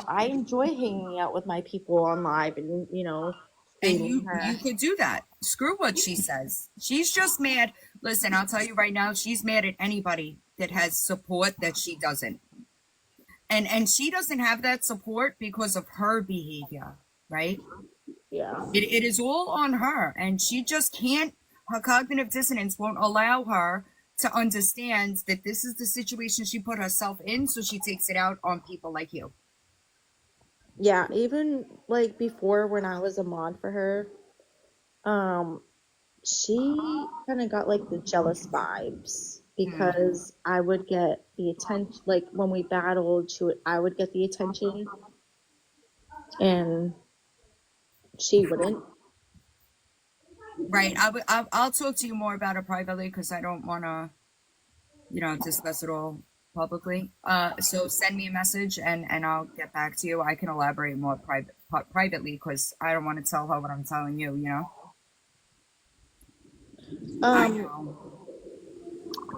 [SPEAKER 11] I enjoy hanging out with my people on live and
[SPEAKER 6] And
[SPEAKER 11] screaming
[SPEAKER 6] you
[SPEAKER 11] her.
[SPEAKER 6] could do that. Screw what she says. She's just mad. Listen, I'll tell you right now, she's mad at anybody that has support that she doesn't. And she doesn't have that support because of her behavior, right?
[SPEAKER 11] Yeah.
[SPEAKER 6] It is all on her, and she just can't. Her cognitive dissonance won't allow her to understand that this is the situation she put herself in, so she takes it out on people like you.
[SPEAKER 11] Yeah, even like before when I was a mod for her, um, she kind of got like the jealous vibes because I would get the attention, like when we battled, I would get the attention and she wouldn't.
[SPEAKER 6] Right. I'll talk to you more about it privately because I don't want to, discuss it all publicly. So send me a message and I'll get back to you. I can elaborate more privately because I don't want to tell her what I'm telling you. I
[SPEAKER 11] Um,
[SPEAKER 6] know.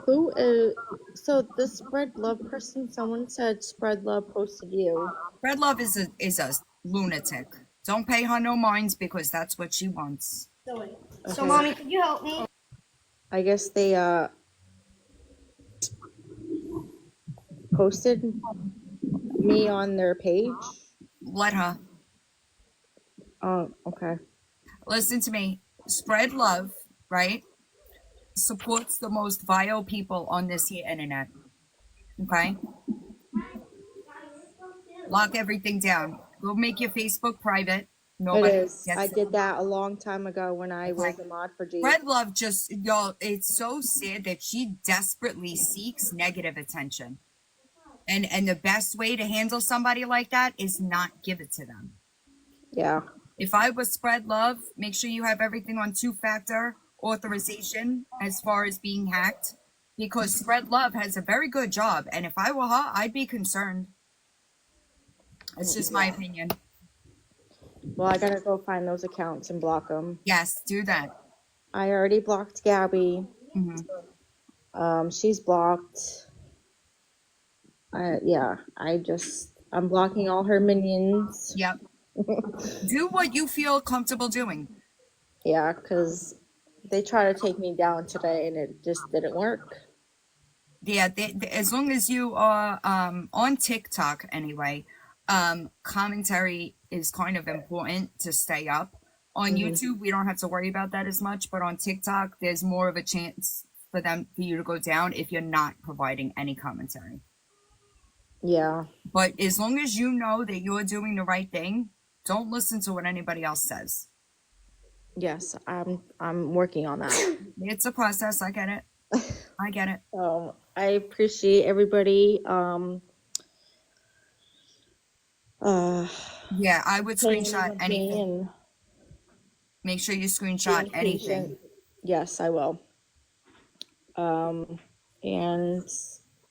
[SPEAKER 11] who is, so the spread love person, someone said spread love posted you.
[SPEAKER 6] Fred Love is a lunatic. Don't pay her no minds because that's what she wants.
[SPEAKER 2] So,
[SPEAKER 11] Okay.
[SPEAKER 2] mommy, could you help me?
[SPEAKER 11] I guess they posted me on their page.
[SPEAKER 6] Let her.
[SPEAKER 11] Oh, okay.
[SPEAKER 6] Listen to me. Spread love, right? Supports the most vile people on this here internet. Okay? Lock everything down. Go make your Facebook private.
[SPEAKER 11] It
[SPEAKER 6] Nobody
[SPEAKER 11] is. I
[SPEAKER 6] gets it.
[SPEAKER 11] did that a long time ago when I
[SPEAKER 6] Okay.
[SPEAKER 11] was a mod for G.
[SPEAKER 6] Fred Love just, y'all, it's so sad that she desperately seeks negative attention. And the best way to handle somebody like that is not give it to them.
[SPEAKER 11] Yeah.
[SPEAKER 6] If I was spread love, make sure you have everything on 2-factor authorization as far as being hacked, because spread love has a very good job. And if I were her, I'd be concerned. It's just my opinion.
[SPEAKER 11] Well, I gotta go find those accounts and block them.
[SPEAKER 6] Yes, do that.
[SPEAKER 11] I already blocked Gabby. She's blocked. Yeah. I'm blocking all her minions.
[SPEAKER 6] Yep. Do what you feel comfortable doing.
[SPEAKER 11] Yeah, because they tried to take me down today and it just didn't work.
[SPEAKER 6] Yeah, as long as you are on TikTok anyway, commentary is kind of important to stay up. On YouTube, we don't have to worry about that as much, but on TikTok, there's more of a chance for you to go down if you're not providing any commentary.
[SPEAKER 11] Yeah.
[SPEAKER 6] But as long as you know that you're doing the right thing, don't listen to what anybody else says.
[SPEAKER 11] Yes, I'm working on that.
[SPEAKER 6] It's a process. I get it. I get it.
[SPEAKER 11] I appreciate everybody.
[SPEAKER 6] Yeah, I would
[SPEAKER 11] Hanging
[SPEAKER 6] screenshot
[SPEAKER 11] with me
[SPEAKER 6] anything.
[SPEAKER 11] and
[SPEAKER 6] Make sure you
[SPEAKER 11] being
[SPEAKER 6] screenshot anything.
[SPEAKER 11] patient. Yes, I will. And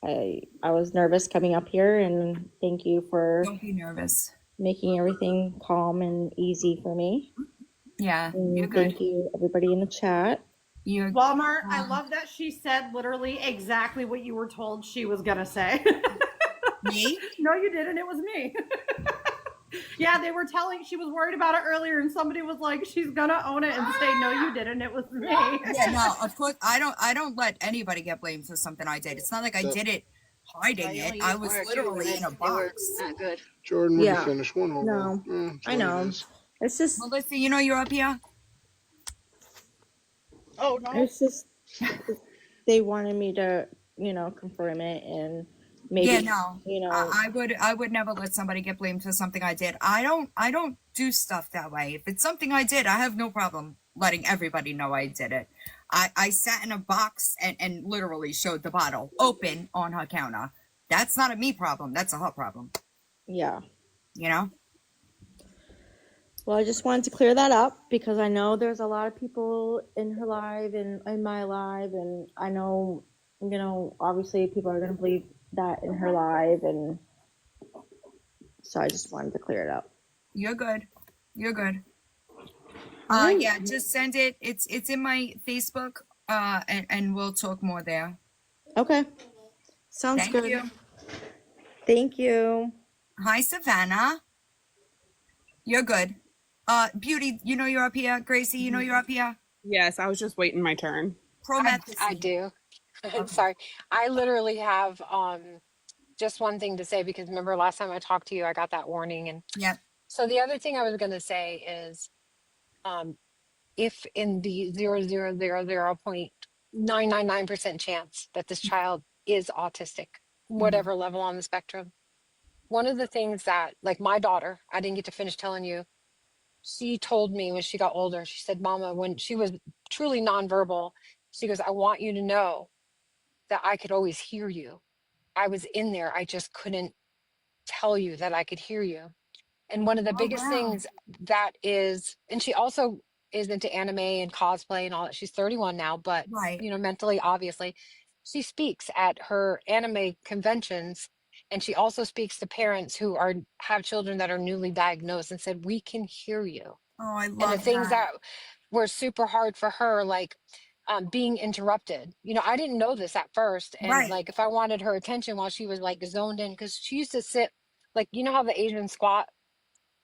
[SPEAKER 11] I was nervous coming up here, and thank you for
[SPEAKER 6] Don't be nervous.
[SPEAKER 11] making everything calm and easy for me.
[SPEAKER 6] Yeah, you're
[SPEAKER 11] And
[SPEAKER 6] good.
[SPEAKER 11] thank you, everybody in the chat.
[SPEAKER 6] You're
[SPEAKER 9] Walmart, I love that she said literally exactly what you were told she was going to say.
[SPEAKER 6] me.
[SPEAKER 9] No, you didn't. It was me. Yeah, they were telling, she was worried about it earlier, and somebody was like, she's going to own it and say, no, you didn't. It was me.
[SPEAKER 6] Yeah, no, of course I don't let anybody get blamed for something I did. It's not like I did it hiding it. I was literally in a box.
[SPEAKER 12] Not good.
[SPEAKER 10] Jordan, when you
[SPEAKER 11] Yeah.
[SPEAKER 10] finish, one over.
[SPEAKER 11] No,
[SPEAKER 10] It's
[SPEAKER 11] I
[SPEAKER 10] what it
[SPEAKER 11] know.
[SPEAKER 10] is.
[SPEAKER 11] It's just,
[SPEAKER 6] Melissa, you know you're up here?
[SPEAKER 9] Oh, no.
[SPEAKER 11] it's just, they wanted me to, confirm it and maybe,
[SPEAKER 6] Yeah, no.
[SPEAKER 11] you know,
[SPEAKER 6] I would never let somebody get blamed for something I did. I don't do stuff that way. If it's something I did, I have no problem letting everybody know I did it. I sat in a box and literally showed the bottle open on her counter. That's not a me problem. That's a her problem.
[SPEAKER 11] yeah.
[SPEAKER 6] You know?
[SPEAKER 11] Well, I just wanted to clear that up because I know there's a lot of people in her live and in my live, and I know, obviously people are going to believe that in her live, and so I just wanted to clear it up.
[SPEAKER 6] You're good. You're good.
[SPEAKER 11] Right.
[SPEAKER 6] Yeah, just send it. It's in my Facebook. And we'll talk more there.
[SPEAKER 11] Okay. Sounds
[SPEAKER 6] Thank
[SPEAKER 11] good.
[SPEAKER 6] you.
[SPEAKER 11] Thank you.
[SPEAKER 6] Hi, Savannah. You're good. Beauty, you know you're up here. Gracie, you know you're up here.
[SPEAKER 13] Yes, I was just waiting my turn.
[SPEAKER 7] I do.
[SPEAKER 6] Okay.
[SPEAKER 7] Sorry. I literally have just one thing to say because remember last time I talked to you, I got that warning. And
[SPEAKER 6] Yep.
[SPEAKER 7] so the other thing I was going to say is if in the 0.999% chance that this child is autistic, whatever level on the spectrum, one of the things that, like my daughter, I didn't get to finish telling you, she told me when she got older, she said, Mama, when she was truly nonverbal, she goes, I want you to know that I could always hear you. I was in there. I just couldn't tell you that I could hear you. And one of the
[SPEAKER 6] Oh,
[SPEAKER 7] biggest
[SPEAKER 6] wow.
[SPEAKER 7] things that is, and she also is into anime and cosplay and all that. She's 31 now, but
[SPEAKER 6] Right.
[SPEAKER 7] mentally, obviously, she speaks at her anime conventions. And she also speaks to parents who have children that are newly diagnosed and said, we can hear you.
[SPEAKER 6] Oh, I
[SPEAKER 7] And the
[SPEAKER 6] love
[SPEAKER 7] things
[SPEAKER 6] that.
[SPEAKER 7] that were super hard for her, like being interrupted. I didn't know this at first. And
[SPEAKER 6] Right.
[SPEAKER 7] like, if I wanted her attention while she was like zoned in, because she used to sit, like, how the Asian squat?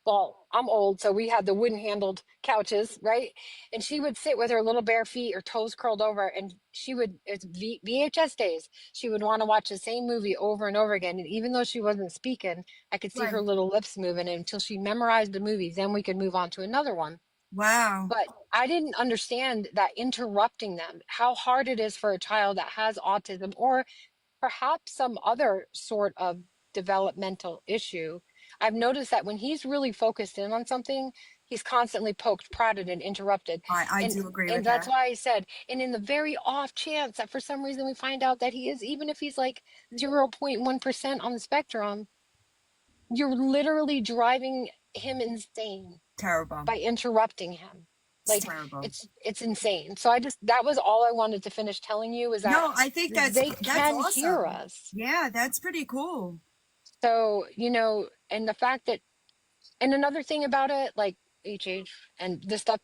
[SPEAKER 7] Well, I'm old, so we had the wooden handled couches, right? And she would sit with her little bare feet or toes curled over, and it's VHS days. She would want to watch the same movie over and over again. And even though she wasn't speaking, I could see her
[SPEAKER 6] Right.
[SPEAKER 7] little lips moving until she memorized the movie. Then we could move on to another one.
[SPEAKER 6] Wow.
[SPEAKER 7] But I didn't understand that interrupting them, how hard it is for a child that has autism or perhaps some other sort of developmental issue. I've noticed that when he's really focused in on something, he's constantly poked, prodded, and interrupted.
[SPEAKER 6] I
[SPEAKER 7] And
[SPEAKER 6] do agree
[SPEAKER 7] and
[SPEAKER 6] with
[SPEAKER 7] that's
[SPEAKER 6] that.
[SPEAKER 7] why I said, and in the very off chance that for some reason we find out that he is, even if he's like 0.1% on the spectrum, you're literally driving him insane
[SPEAKER 6] Terrible.
[SPEAKER 7] by interrupting him.
[SPEAKER 6] It's
[SPEAKER 7] Like
[SPEAKER 6] terrible.
[SPEAKER 7] it's insane. So that was all I wanted to finish telling you is that
[SPEAKER 6] No, I think
[SPEAKER 7] they
[SPEAKER 6] that's
[SPEAKER 7] can hear
[SPEAKER 6] awesome.
[SPEAKER 7] us.
[SPEAKER 6] Yeah, that's pretty cool.
[SPEAKER 7] So, and the fact that, and another thing about it, like HH and this stuff,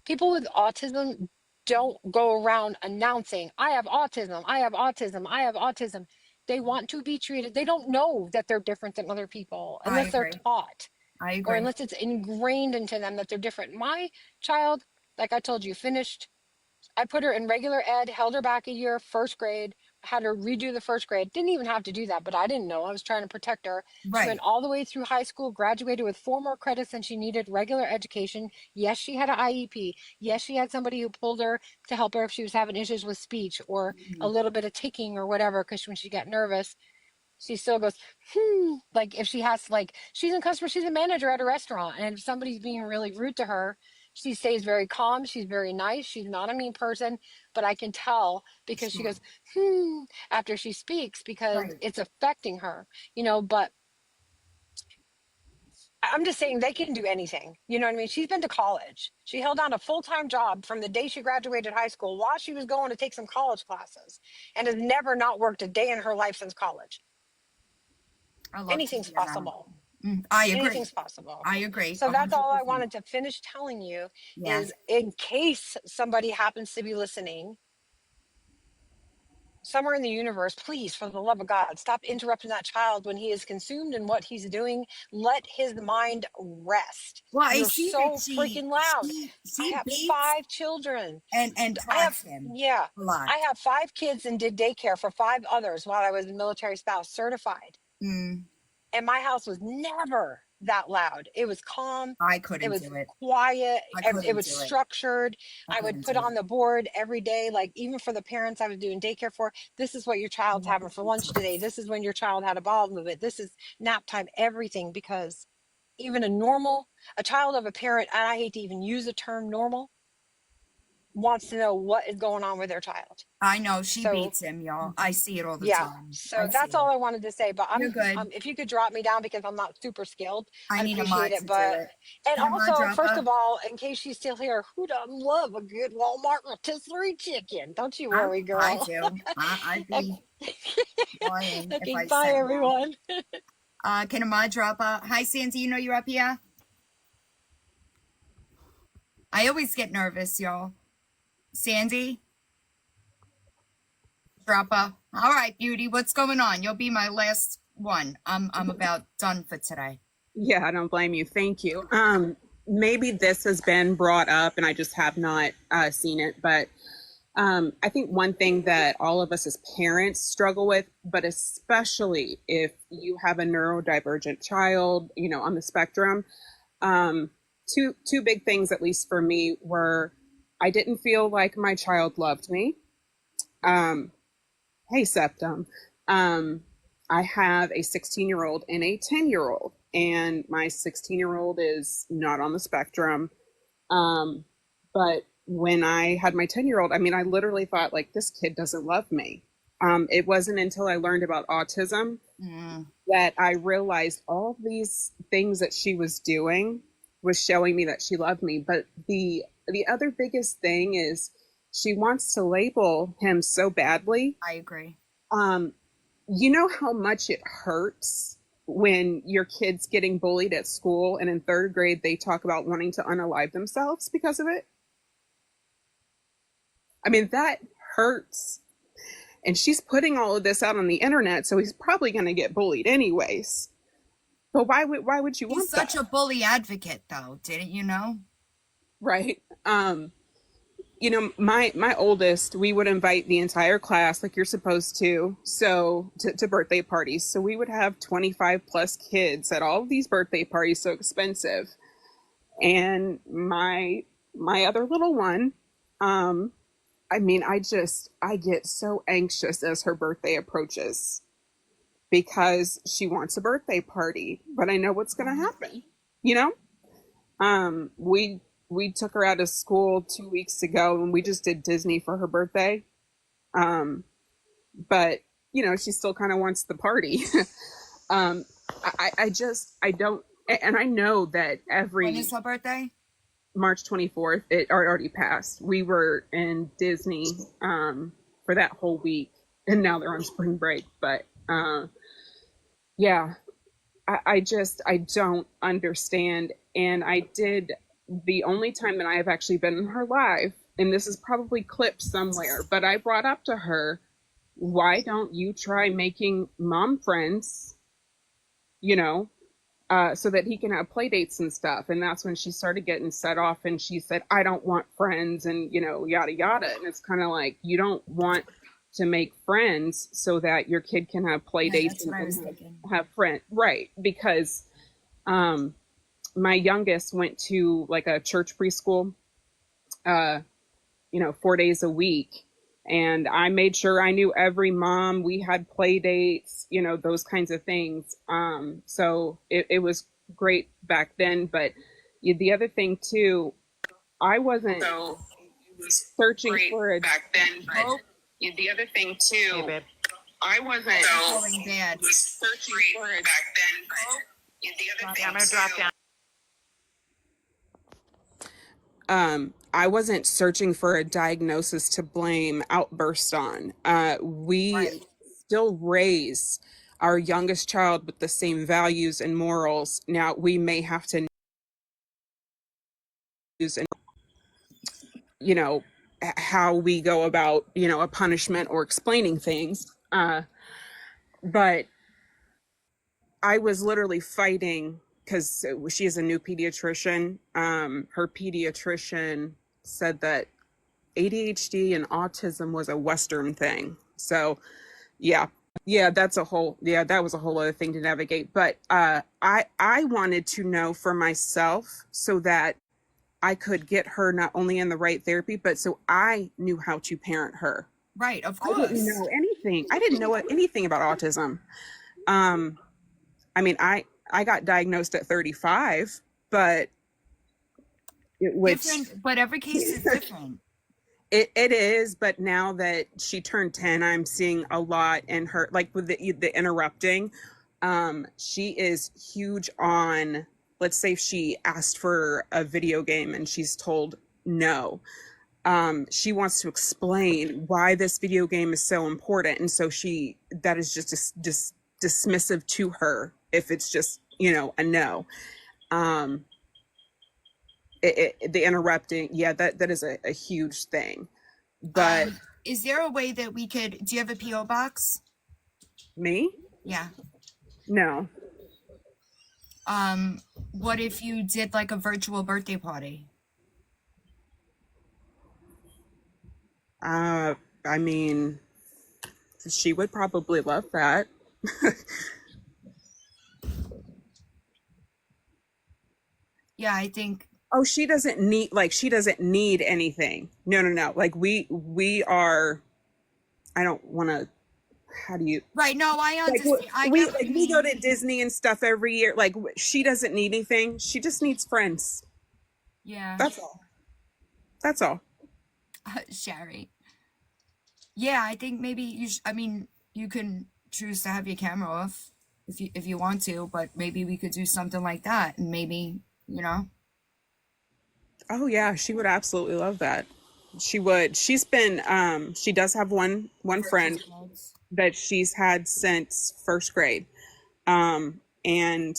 [SPEAKER 7] people with autism don't go around announcing, I have autism, I have autism, I have autism. They want to be treated. They don't know that they're different than other people
[SPEAKER 6] I
[SPEAKER 7] unless they're
[SPEAKER 6] agree.
[SPEAKER 7] taught
[SPEAKER 6] I
[SPEAKER 7] or
[SPEAKER 6] agree.
[SPEAKER 7] unless it's ingrained into them that they're different. My child, like I told you, I put her in regular ed, held her back a year, first grade, had her redo the first grade. Didn't even have to do that, but I didn't know. I was trying to protect her. She went
[SPEAKER 6] Right.
[SPEAKER 7] all the way through high school, graduated with 4 more credits than she needed, regular education. Yes, she had an IEP. Yes, she had somebody who pulled her to help her if she was having issues with speech or a little bit of ticking or whatever, because when she got nervous, she still goes, like if she has, like, she's in customer, she's a manager at a restaurant. And if somebody's being really rude to her, she stays very calm. She's very nice. She's not a mean person, but I can tell because she
[SPEAKER 6] Sure.
[SPEAKER 7] goes, after she speaks because
[SPEAKER 6] Right.
[SPEAKER 7] it's affecting her, but I'm just saying they can do anything. You know what I mean? She's been to college. She held down a full-time job from the day she graduated high school while she was going to take some college classes and has never not worked a day in her life since college.
[SPEAKER 6] I love to
[SPEAKER 7] Anything's
[SPEAKER 6] hear that.
[SPEAKER 7] possible.
[SPEAKER 6] I agree.
[SPEAKER 4] Anything's possible.
[SPEAKER 6] I agree.
[SPEAKER 4] So that's all I
[SPEAKER 6] 100%.
[SPEAKER 4] wanted to finish telling you
[SPEAKER 6] Yeah.
[SPEAKER 4] is in case somebody happens to be listening somewhere in the universe, please, for the love of God, stop interrupting that child when he is consumed in what he's doing. Let his mind rest.
[SPEAKER 6] Well, I
[SPEAKER 4] You're
[SPEAKER 6] see that
[SPEAKER 4] so freaking loud. I
[SPEAKER 6] she
[SPEAKER 4] have
[SPEAKER 6] beats
[SPEAKER 4] 5 children.
[SPEAKER 6] and
[SPEAKER 4] I have,
[SPEAKER 6] taunts him
[SPEAKER 4] yeah,
[SPEAKER 6] a lot.
[SPEAKER 4] I have 5 kids and did daycare for 5 others while I was a military spouse certified.
[SPEAKER 6] Mm,
[SPEAKER 4] And my house was never that loud. It was calm.
[SPEAKER 6] I
[SPEAKER 4] It
[SPEAKER 6] couldn't
[SPEAKER 4] was
[SPEAKER 6] do it.
[SPEAKER 4] quiet.
[SPEAKER 6] I
[SPEAKER 4] It
[SPEAKER 6] couldn't
[SPEAKER 4] was
[SPEAKER 6] do it.
[SPEAKER 4] structured.
[SPEAKER 6] I
[SPEAKER 4] I would
[SPEAKER 6] couldn't
[SPEAKER 4] put
[SPEAKER 6] do
[SPEAKER 4] on
[SPEAKER 6] it.
[SPEAKER 4] the board every day, like even for the parents I was doing daycare for, this is what your child's having for lunch today. This is when your child had a bowel movement. This is nap time, everything. Because even a child of a parent, and I hate to even use the term normal, wants to know what is going on with their child.
[SPEAKER 6] I know she
[SPEAKER 4] So
[SPEAKER 6] beats him, y'all. I see it all the
[SPEAKER 4] yeah,
[SPEAKER 6] time.
[SPEAKER 4] so
[SPEAKER 6] I see
[SPEAKER 4] that's all
[SPEAKER 6] it.
[SPEAKER 4] I wanted to say. But
[SPEAKER 6] You're good.
[SPEAKER 4] if you could drop me down because I'm not super skilled,
[SPEAKER 6] I
[SPEAKER 4] I'd
[SPEAKER 6] need a
[SPEAKER 4] appreciate
[SPEAKER 6] mod
[SPEAKER 4] it.
[SPEAKER 6] to do
[SPEAKER 4] But
[SPEAKER 6] it.
[SPEAKER 4] and
[SPEAKER 6] Can a mod
[SPEAKER 4] also,
[SPEAKER 6] drop
[SPEAKER 4] first
[SPEAKER 6] her?
[SPEAKER 4] of all, in case she's still here, who doesn't love a good Walmart rotisserie chicken? Don't you worry,
[SPEAKER 6] I
[SPEAKER 4] girl.
[SPEAKER 6] do. I'd be lying if
[SPEAKER 4] Okay,
[SPEAKER 6] I
[SPEAKER 4] bye
[SPEAKER 6] said no.
[SPEAKER 4] everyone.
[SPEAKER 6] Can a mod drop her? Hi, Sandy. You know you're up here. I always get nervous, y'all. Sandy, drop her. All right, beauty. What's going on? You'll be my last one. I'm about done for today.
[SPEAKER 13] Yeah, I don't blame you. Thank you. Maybe this has been brought up and I just have not seen it, but I think one thing that all of us as parents struggle with, but especially if you have a neurodivergent child, on the spectrum, two big things, at least for me, were I didn't feel like my child loved me. Hey, Septum. I have a 16-year-old and a 10-year-old, and my 16-year-old is not on the spectrum. But when I had my 10-year-old, I mean, I literally thought, like, this kid doesn't love me. It wasn't until I learned about autism that I realized all these things that she was doing was showing me that she loved me. But the other biggest thing is she wants to label him so badly.
[SPEAKER 6] I agree.
[SPEAKER 13] You know how much it hurts when your kid's getting bullied at school and in 3rd grade they talk about wanting to unalive themselves because of it? I mean, that hurts. And she's putting all of this out on the internet, so he's probably going to get bullied anyways. But why would you want
[SPEAKER 6] He's such a bully advocate, though, didn't you know?
[SPEAKER 13] Right. My oldest, we would invite the entire class like you're supposed to, to birthday parties. So we would have 25 plus kids at all of these birthday parties, so expensive. And my other little one, I mean, I get so anxious as her birthday approaches because she wants a birthday party, but I know what's going to happen, we took her out of school 2 weeks ago and we just did Disney for her birthday. But she still kind of wants the party. I don't, and I know that
[SPEAKER 6] When is her birthday?
[SPEAKER 13] March 24th, it already passed. We were in Disney, for that whole week and now they're on spring break. But, yeah, I don't understand. And the only time that I have actually been in her live, and this is probably clipped somewhere, but I brought up to her, why don't you try making mom friends, so that he can have play dates and stuff. And that's when she started getting set off and she said, I don't want friends and, yada, yada. And it's kind of like, you don't want to make friends so that your kid can have play dates and have friends. Right. Because, my youngest went to like a church preschool, 4 days a week. And I made sure I knew every mom. We had play dates, those kinds of things. So it was great back then. But the other thing too, I wasn't searching for a back then. But the other thing too, hey, babe. I wasn't searching for it back then. But the other thing I'm gonna drop down. I wasn't searching for a diagnosis to blame outburst on. We still raise our youngest child with the same values and morals. Now we may have to use, and you know, how we go about, you know, a punishment or explaining things. But I was literally fighting because she is a new pediatrician. Her pediatrician said that ADHD and autism was a Western thing. So yeah, that was a whole other thing to navigate. But I wanted to know for myself so that I could get her not only in the right therapy, but so I knew how to parent her.
[SPEAKER 6] Right, of
[SPEAKER 13] I didn't
[SPEAKER 6] course.
[SPEAKER 13] know anything. I didn't know anything about autism. I mean, I got diagnosed at 35, but which
[SPEAKER 6] Different, but every case is different.
[SPEAKER 13] it is, but now that she turned 10, I'm seeing a lot in her, like with the interrupting. She is huge on, let's say if she asked for a video game and she's told no. She wants to explain why this video game is so important. And so that is just dismissive to her if it's just, you know, a no. The interrupting, yeah, that is a huge thing. But
[SPEAKER 6] Is there a way that we could, do you have a PO box?
[SPEAKER 13] me?
[SPEAKER 6] Yeah.
[SPEAKER 13] No.
[SPEAKER 6] What if you did like a virtual birthday party?
[SPEAKER 13] I mean, she would probably love that.
[SPEAKER 6] Yeah, I think.
[SPEAKER 13] Oh, she doesn't need anything. No. Like we are, I don't want to, how do you,
[SPEAKER 6] Right, no, I
[SPEAKER 13] like
[SPEAKER 6] understand. I get what you
[SPEAKER 13] we go
[SPEAKER 6] mean.
[SPEAKER 13] to Disney and stuff every year. Like she doesn't need anything. She just needs friends.
[SPEAKER 6] Yeah.
[SPEAKER 13] That's all. That's all.
[SPEAKER 6] Sherry. Yeah, I think maybe I mean, you can choose to have your camera off if you want to, but maybe we could do something like that, and maybe, you know.
[SPEAKER 13] Oh yeah, she would absolutely love that. She would. She's been she does have one
[SPEAKER 6] Birthday
[SPEAKER 13] friend
[SPEAKER 6] cards.
[SPEAKER 13] that she's had since first grade. And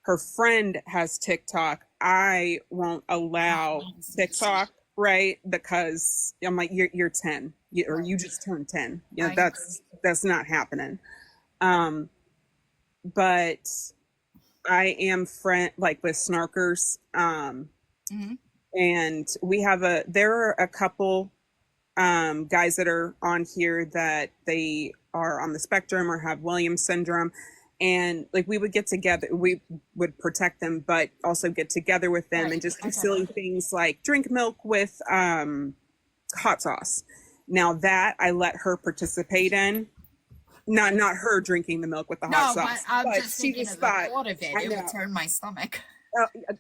[SPEAKER 13] her friend has TikTok. I won't allow TikTok, right? Because I'm like, you're 10, or you just turned 10. You know,
[SPEAKER 6] I agree.
[SPEAKER 13] that's not happening. But I am friend like with snarkers.
[SPEAKER 6] Mhm.
[SPEAKER 13] And there are a couple guys that are on here that they are on the spectrum or have Williams syndrome. And like we would get together, we would protect them, but also get together with them
[SPEAKER 6] Right.
[SPEAKER 13] and just do
[SPEAKER 6] Okay.
[SPEAKER 13] silly things like drink milk with hot sauce. Now that I let her participate in, not her drinking the milk with the hot
[SPEAKER 6] No, but
[SPEAKER 13] sauce,
[SPEAKER 6] I'm
[SPEAKER 13] but
[SPEAKER 6] just
[SPEAKER 13] she
[SPEAKER 6] thinking
[SPEAKER 13] just
[SPEAKER 6] of the
[SPEAKER 13] thought,
[SPEAKER 6] thought of it.
[SPEAKER 13] I
[SPEAKER 6] It would
[SPEAKER 13] know,
[SPEAKER 6] turn my stomach.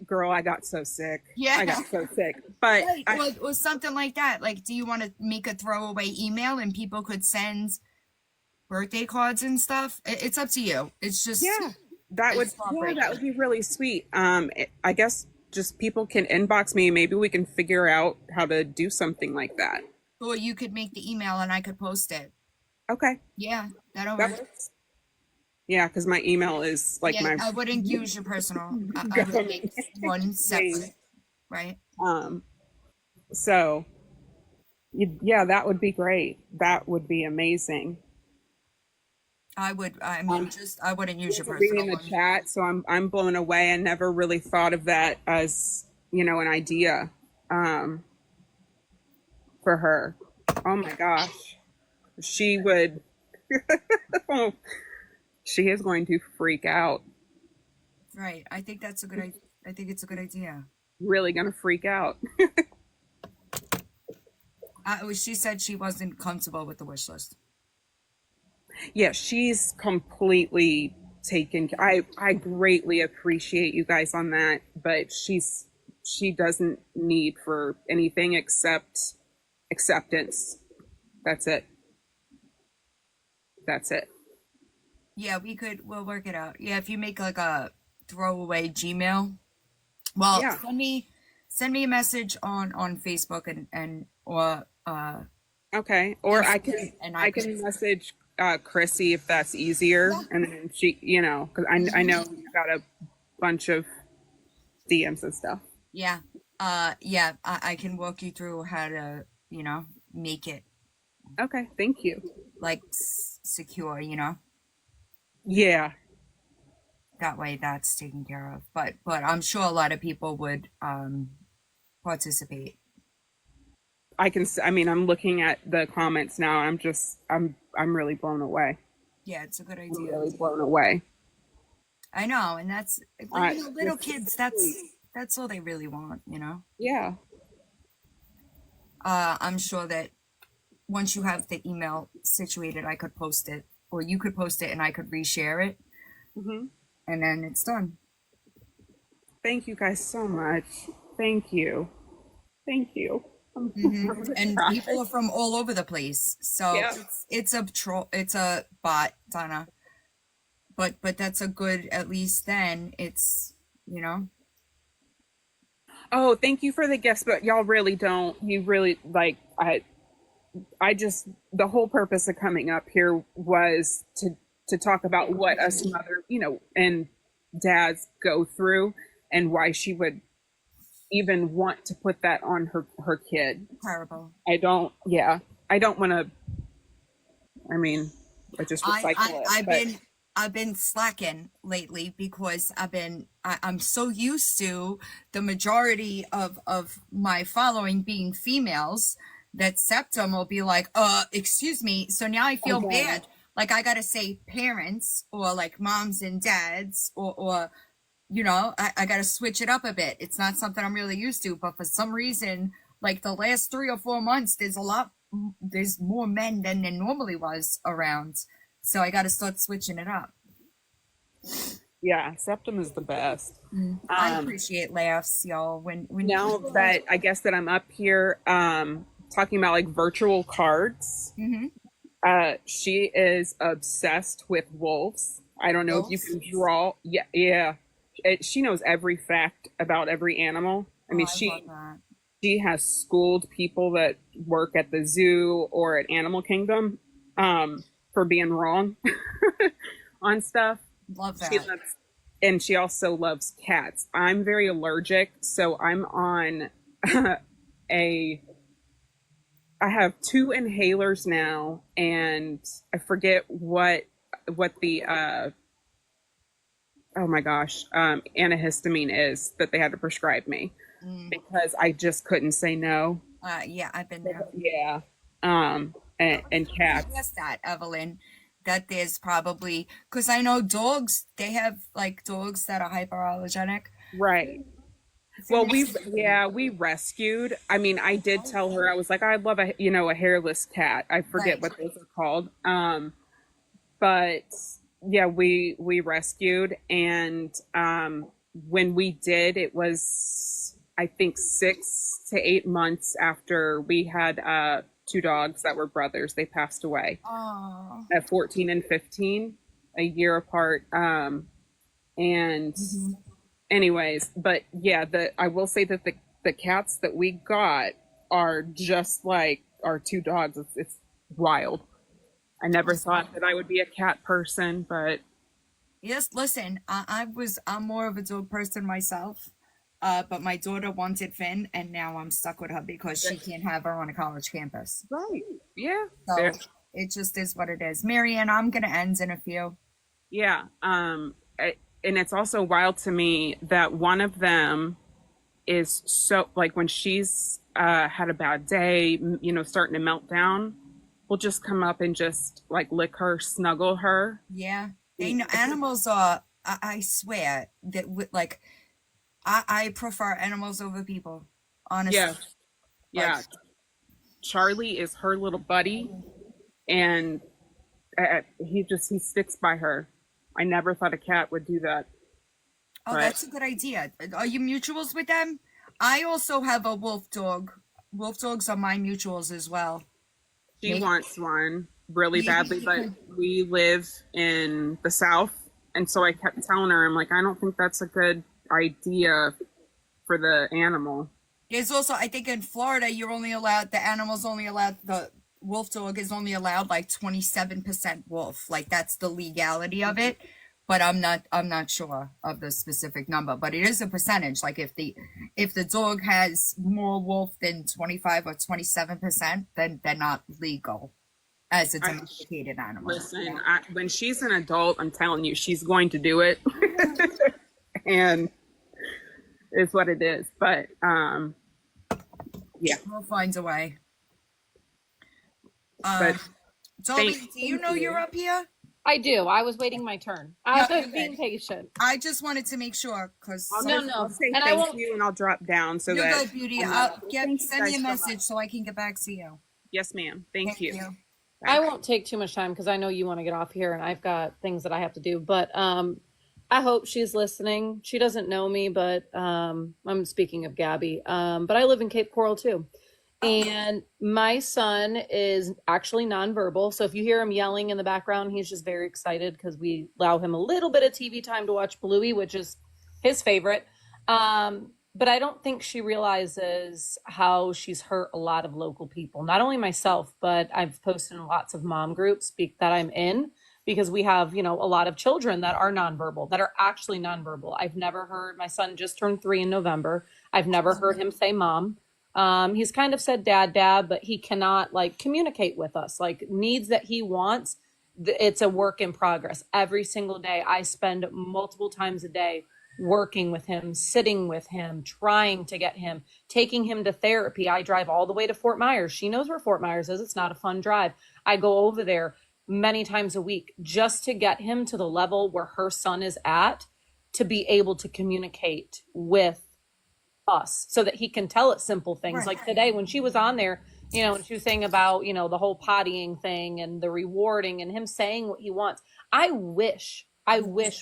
[SPEAKER 13] girl, I got so sick.
[SPEAKER 6] Yeah.
[SPEAKER 13] I got so sick. But
[SPEAKER 6] Right. Or something like that. Like, do you want to make a throwaway email and people could send birthday cards and stuff? It's up to you. It's just
[SPEAKER 13] yeah,
[SPEAKER 6] it's
[SPEAKER 13] that would be really sweet. I guess just people can inbox me. Maybe we can figure out how to do something like that.
[SPEAKER 6] Or you could make the email and I could post it.
[SPEAKER 13] Okay,
[SPEAKER 6] Yeah, that'll
[SPEAKER 13] that
[SPEAKER 6] work.
[SPEAKER 13] works. Yeah, because my email is like
[SPEAKER 6] Yeah,
[SPEAKER 13] my
[SPEAKER 6] I wouldn't use your personal. I would
[SPEAKER 13] government
[SPEAKER 6] make one
[SPEAKER 13] name.
[SPEAKER 6] separate, right?
[SPEAKER 13] So yeah, that would be great. That would be amazing.
[SPEAKER 6] I would. I mean, I wouldn't use your
[SPEAKER 13] Being in
[SPEAKER 6] personal
[SPEAKER 13] the
[SPEAKER 6] one.
[SPEAKER 13] chat, so I'm blown away. I never really thought of that as, you know, an idea for her. Oh my gosh, she would. She is going to freak out.
[SPEAKER 6] Right. I think that's a good idea. I think it's a good idea.
[SPEAKER 13] Really gonna freak out.
[SPEAKER 6] She said she wasn't comfortable with the wish list.
[SPEAKER 13] Yeah, she's completely taken. I greatly appreciate you guys on that, but she doesn't need for anything except acceptance. That's it. That's it.
[SPEAKER 6] Yeah, we'll work it out. Yeah, if you make like a throwaway Gmail, well,
[SPEAKER 13] Yeah.
[SPEAKER 6] send me a message on Facebook or
[SPEAKER 13] Okay. Or
[SPEAKER 6] Instagram,
[SPEAKER 13] I can message Chrissy if that's easier,
[SPEAKER 6] Yeah.
[SPEAKER 13] and then she, because I know you've got a bunch of DMs and stuff.
[SPEAKER 6] Yeah. Yeah, I can walk you through how to, make it
[SPEAKER 13] Okay, thank you.
[SPEAKER 6] like secure,
[SPEAKER 13] Yeah,
[SPEAKER 6] that way that's taken care of. But I'm sure a lot of people would participate.
[SPEAKER 13] I mean, I'm looking at the comments now. I'm really blown away.
[SPEAKER 6] Yeah, it's a good
[SPEAKER 13] I'm
[SPEAKER 6] idea.
[SPEAKER 13] really blown away.
[SPEAKER 6] I know, and that's little kids. That's all they really want,
[SPEAKER 13] Yeah.
[SPEAKER 6] I'm sure that once you have the email situated, I could post it, or you could post it, and I could reshare it,
[SPEAKER 13] Mm-hmm.
[SPEAKER 6] and then it's done.
[SPEAKER 13] Thank you guys so much. Thank you. Thank you.
[SPEAKER 6] And people are from all over the place, so
[SPEAKER 13] Yeah.
[SPEAKER 6] it's a bot, Donna. But that's a good, at least then it's,
[SPEAKER 13] Oh, thank you for the gifts, but y'all really don't. You really I just, the whole purpose of coming up here was to talk about what us mother, and dads go through, and why she would even want to put that on her kid.
[SPEAKER 6] terrible.
[SPEAKER 13] I don't want to. I mean, I just recycle it.
[SPEAKER 6] I've been slacking lately because I'm so used to the majority of my following being females that Septum will be like, excuse me. So now I feel bad. Like I gotta say parents or like moms and dads or I gotta switch it up a bit. It's not something I'm really used to, but for some reason, like the last 3 or 4 months, there's more men than there normally was around. So I got to start switching it up.
[SPEAKER 13] Yeah, Septum is the best.
[SPEAKER 6] I appreciate laughs, y'all. When
[SPEAKER 13] now that I guess that I'm up here talking about like virtual cards, she is obsessed with wolves. I don't know if you can draw. Yeah. She knows every fact about every animal. I mean, she has schooled people that work at the zoo or at Animal Kingdom for being wrong on stuff.
[SPEAKER 6] Love that.
[SPEAKER 13] And she also loves cats. I'm very allergic, so I'm on I have 2 inhalers now, and I forget what the oh my gosh, antihistamine is that they had to prescribe me because I just couldn't say no.
[SPEAKER 6] Yeah, I've been there.
[SPEAKER 13] Yeah. And cats.
[SPEAKER 6] Yes, that, Evelyn, that there's probably, because I know dogs, they have like dogs that are hyperallergenic.
[SPEAKER 13] Right. Well, we rescued. I mean, I did tell her, I was like, I'd love a hairless cat. I forget what those are called. But yeah, we rescued, and when we did, it was I think 6 to 8 months after we had 2 dogs that were brothers. They passed away at 14 and 15, a year apart. And anyways, but yeah, I will say that the cats that we got are just like our 2 dogs. It's wild. I never thought that I would be a cat person, but
[SPEAKER 6] yes, listen, I'm more of a dog person myself. But my daughter wanted Finn, and now I'm stuck with her because she can't have her on a college campus.
[SPEAKER 13] Right. Yeah.
[SPEAKER 6] So it just is what it is. Marianne, I'm going to end in a few.
[SPEAKER 13] Yeah. And it's also wild to me that one of them is so, like, when she's had a bad day, starting to melt down, will just come up and just, like, lick her, snuggle her.
[SPEAKER 6] Yeah. They know animals are, I swear, that like, I prefer animals over people, honestly.
[SPEAKER 13] Yeah. Yeah. Like, Charlie is her little buddy, and he sticks by her. I never thought a cat would do that.
[SPEAKER 6] Oh, that's a good idea. Are you mutuals with them? I also have a wolf dog. Wolf dogs are my mutuals as well.
[SPEAKER 13] She wants one really badly, but we live in the South, and so I kept telling her, I'm like, I don't think that's a good idea for the animal.
[SPEAKER 6] There's also, I think in Florida, the animal's only allowed, wolf dog is only allowed like 27% wolf. Like that's the legality of it. But I'm not sure of the specific number, but it is a percentage. Like if the dog has more wolf than 25 or 27%, then they're not legal as a domesticated animal.
[SPEAKER 13] Listen, when she's an adult, I'm telling you, she's going to do it. And it's what it is. But yeah.
[SPEAKER 6] We'll find a way.
[SPEAKER 13] But
[SPEAKER 6] Dolly, do you know you're up here?
[SPEAKER 10] I do. I was waiting my turn. I was being patient.
[SPEAKER 6] I just wanted to make sure because
[SPEAKER 13] I'll say
[SPEAKER 10] and
[SPEAKER 13] thank you, and I'll drop down so
[SPEAKER 6] you're
[SPEAKER 13] that
[SPEAKER 6] good, beauty.
[SPEAKER 13] Thank
[SPEAKER 6] Send me a
[SPEAKER 13] you guys so
[SPEAKER 6] message
[SPEAKER 13] much.
[SPEAKER 6] so I can get back to you.
[SPEAKER 13] Yes, ma'am. Thank you.
[SPEAKER 10] I won't take too much time because I know you want to get off here and I've got things that I have to do. But I hope she's listening. She doesn't know me, but I'm speaking of Gabi. But I live in Cape Coral too. And my son is actually nonverbal. So if you hear him yelling in the background, he's just very excited because we allow him a little bit of TV time to watch Bluey, which is his favorite. But I don't think she realizes how she's hurt a lot of local people. Not only myself, but I've posted in lots of mom groups that I'm in because we have, a lot of children that are nonverbal, that are actually nonverbal. I've never heard, my son just turned 3 in November. I've never heard him say mom. He's kind of said dad, but he cannot communicate with us, needs that he wants. It's a work in progress. Every single day I spend multiple times a day working with him, sitting with him, trying to get him, taking him to therapy. I drive all the way to Fort Myers. She knows where Fort Myers is. It's not a fun drive. I go over there many times a week just to get him to the level where her son is at to be able to communicate with us so that he can tell us simple things. Right. Like today when she was on there, and she was saying about, the whole pottying thing and the rewarding and him saying what he wants. I wish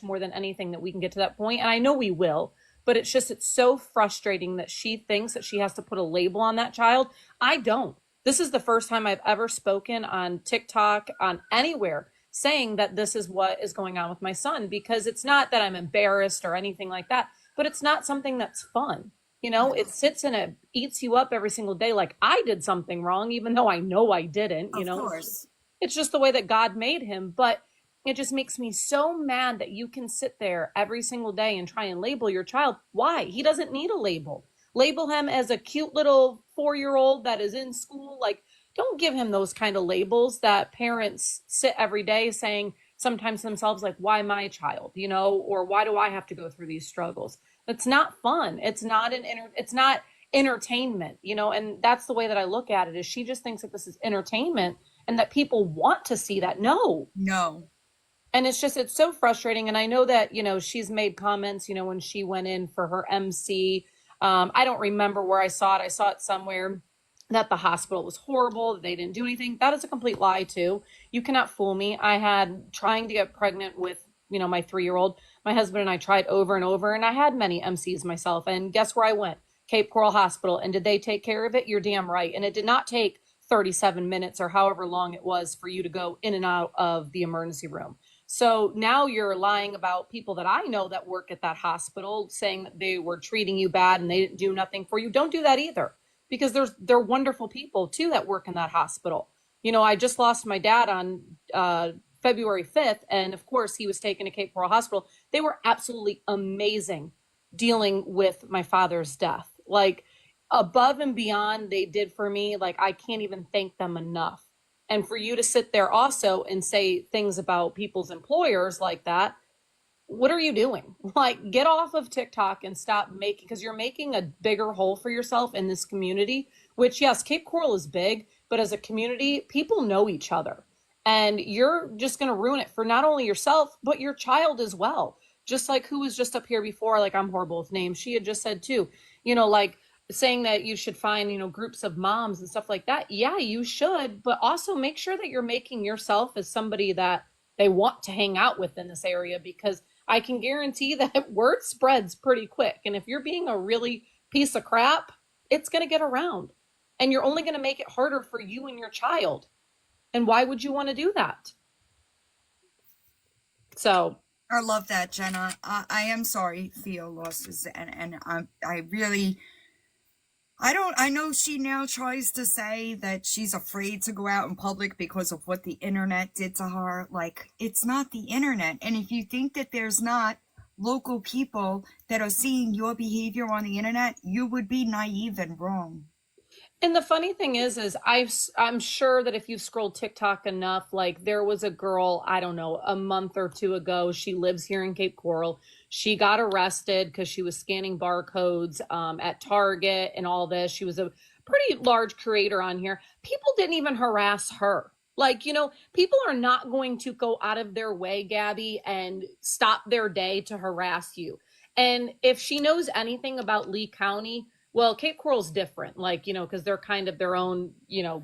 [SPEAKER 10] more than anything that we can get to that point. And I know we will, but it's so frustrating that she thinks that she has to put a label on that child. I don't. This is the first time I've ever spoken on TikTok, on anywhere, saying that this is what is going on with my son, because it's not that I'm embarrassed or anything like that, but it's not something that's fun. It sits and it eats you up every single day. Like I did something wrong, even though I know I didn't,
[SPEAKER 6] Of course.
[SPEAKER 10] It's just the way that God made him. But it just makes me so mad that you can sit there every single day and try and label your child. Why? He doesn't need a label. Label him as a cute little 4-year-old that is in school. Don't give him those kind of labels that parents sit every day saying sometimes themselves, why my child, or why do I have to go through these struggles? It's not fun. It's not it's not entertainment, and that's the way that I look at it, is she just thinks that this is entertainment and that people want to see that. No. And it's so frustrating. And I know that, she's made comments, when she went in for her MC. I don't remember where I saw it. I saw it somewhere that the hospital was horrible, that they didn't do anything. That is a complete lie too. You cannot fool me. I had trying to get pregnant with, my 3-year-old. My husband and I tried over and over, and I had many MCs myself. And guess where I went? Cape Coral Hospital. And did they take care of it? You're damn right. And it did not take 37 minutes or however long it was for you to go in and out of the emergency room. So now you're lying about people that I know that work at that hospital, saying that they were treating you bad and they didn't do nothing for you. Don't do that either, because they're wonderful people too that work in that hospital. I just lost my dad on February 5th. And of course he was taken to Cape Coral Hospital. They were absolutely amazing dealing with my father's death. Above and beyond they did for me. I can't even thank them enough. And for you to sit there also and say things about people's employers like that, what are you doing? Get off of TikTok and stop making, because you're making a bigger hole for yourself in this community, which yes, Cape Coral is big, but as a community, people know each other. And you're just going to ruin it for not only yourself, but your child as well. Just like who was just up here before, I'm horrible with names. She had just said too, saying that you should find, groups of moms and stuff like that. Yeah, you should, but also make sure that you're making yourself as somebody that they want to hang out with in this area, because I can guarantee that word spreads pretty quick. And if you're being a really piece of crap, it's going to get around, and you're only going to make it harder for you and your child. And why would you want to do that? So
[SPEAKER 6] I love that, Jenna. I am sorry for your losses, and I really, I know she now tries to say that she's afraid to go out in public because of what the internet did to her. Like, it's not the internet. And if you think that there's not local people that are seeing your behavior on the internet, you would be naive and wrong.
[SPEAKER 10] And the funny thing is I'm sure that if you've scrolled TikTok enough, like there was a girl, I don't know, a month or two ago. She lives here in Cape Coral. She got arrested because she was scanning barcodes at Target and all this. She was a pretty large creator on here. People didn't even harass her. Like, people are not going to go out of their way, Gabby, and stop their day to harass you. And if she knows anything about Lee County, well, Cape Coral's different, like, because they're kind of their own,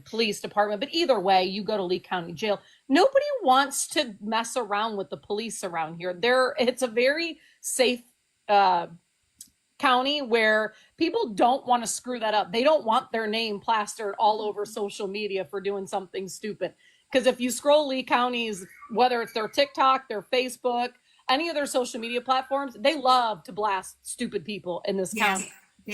[SPEAKER 10] police department. But either way, you go to Lee County Jail. Nobody wants to mess around with the police around here. It's a very safe county where people don't want to screw that up. They don't want their name plastered all over social media for doing something stupid. Because if you scroll Lee County's, whether it's their TikTok, their Facebook, any of their social media platforms, they love to blast stupid people in this county.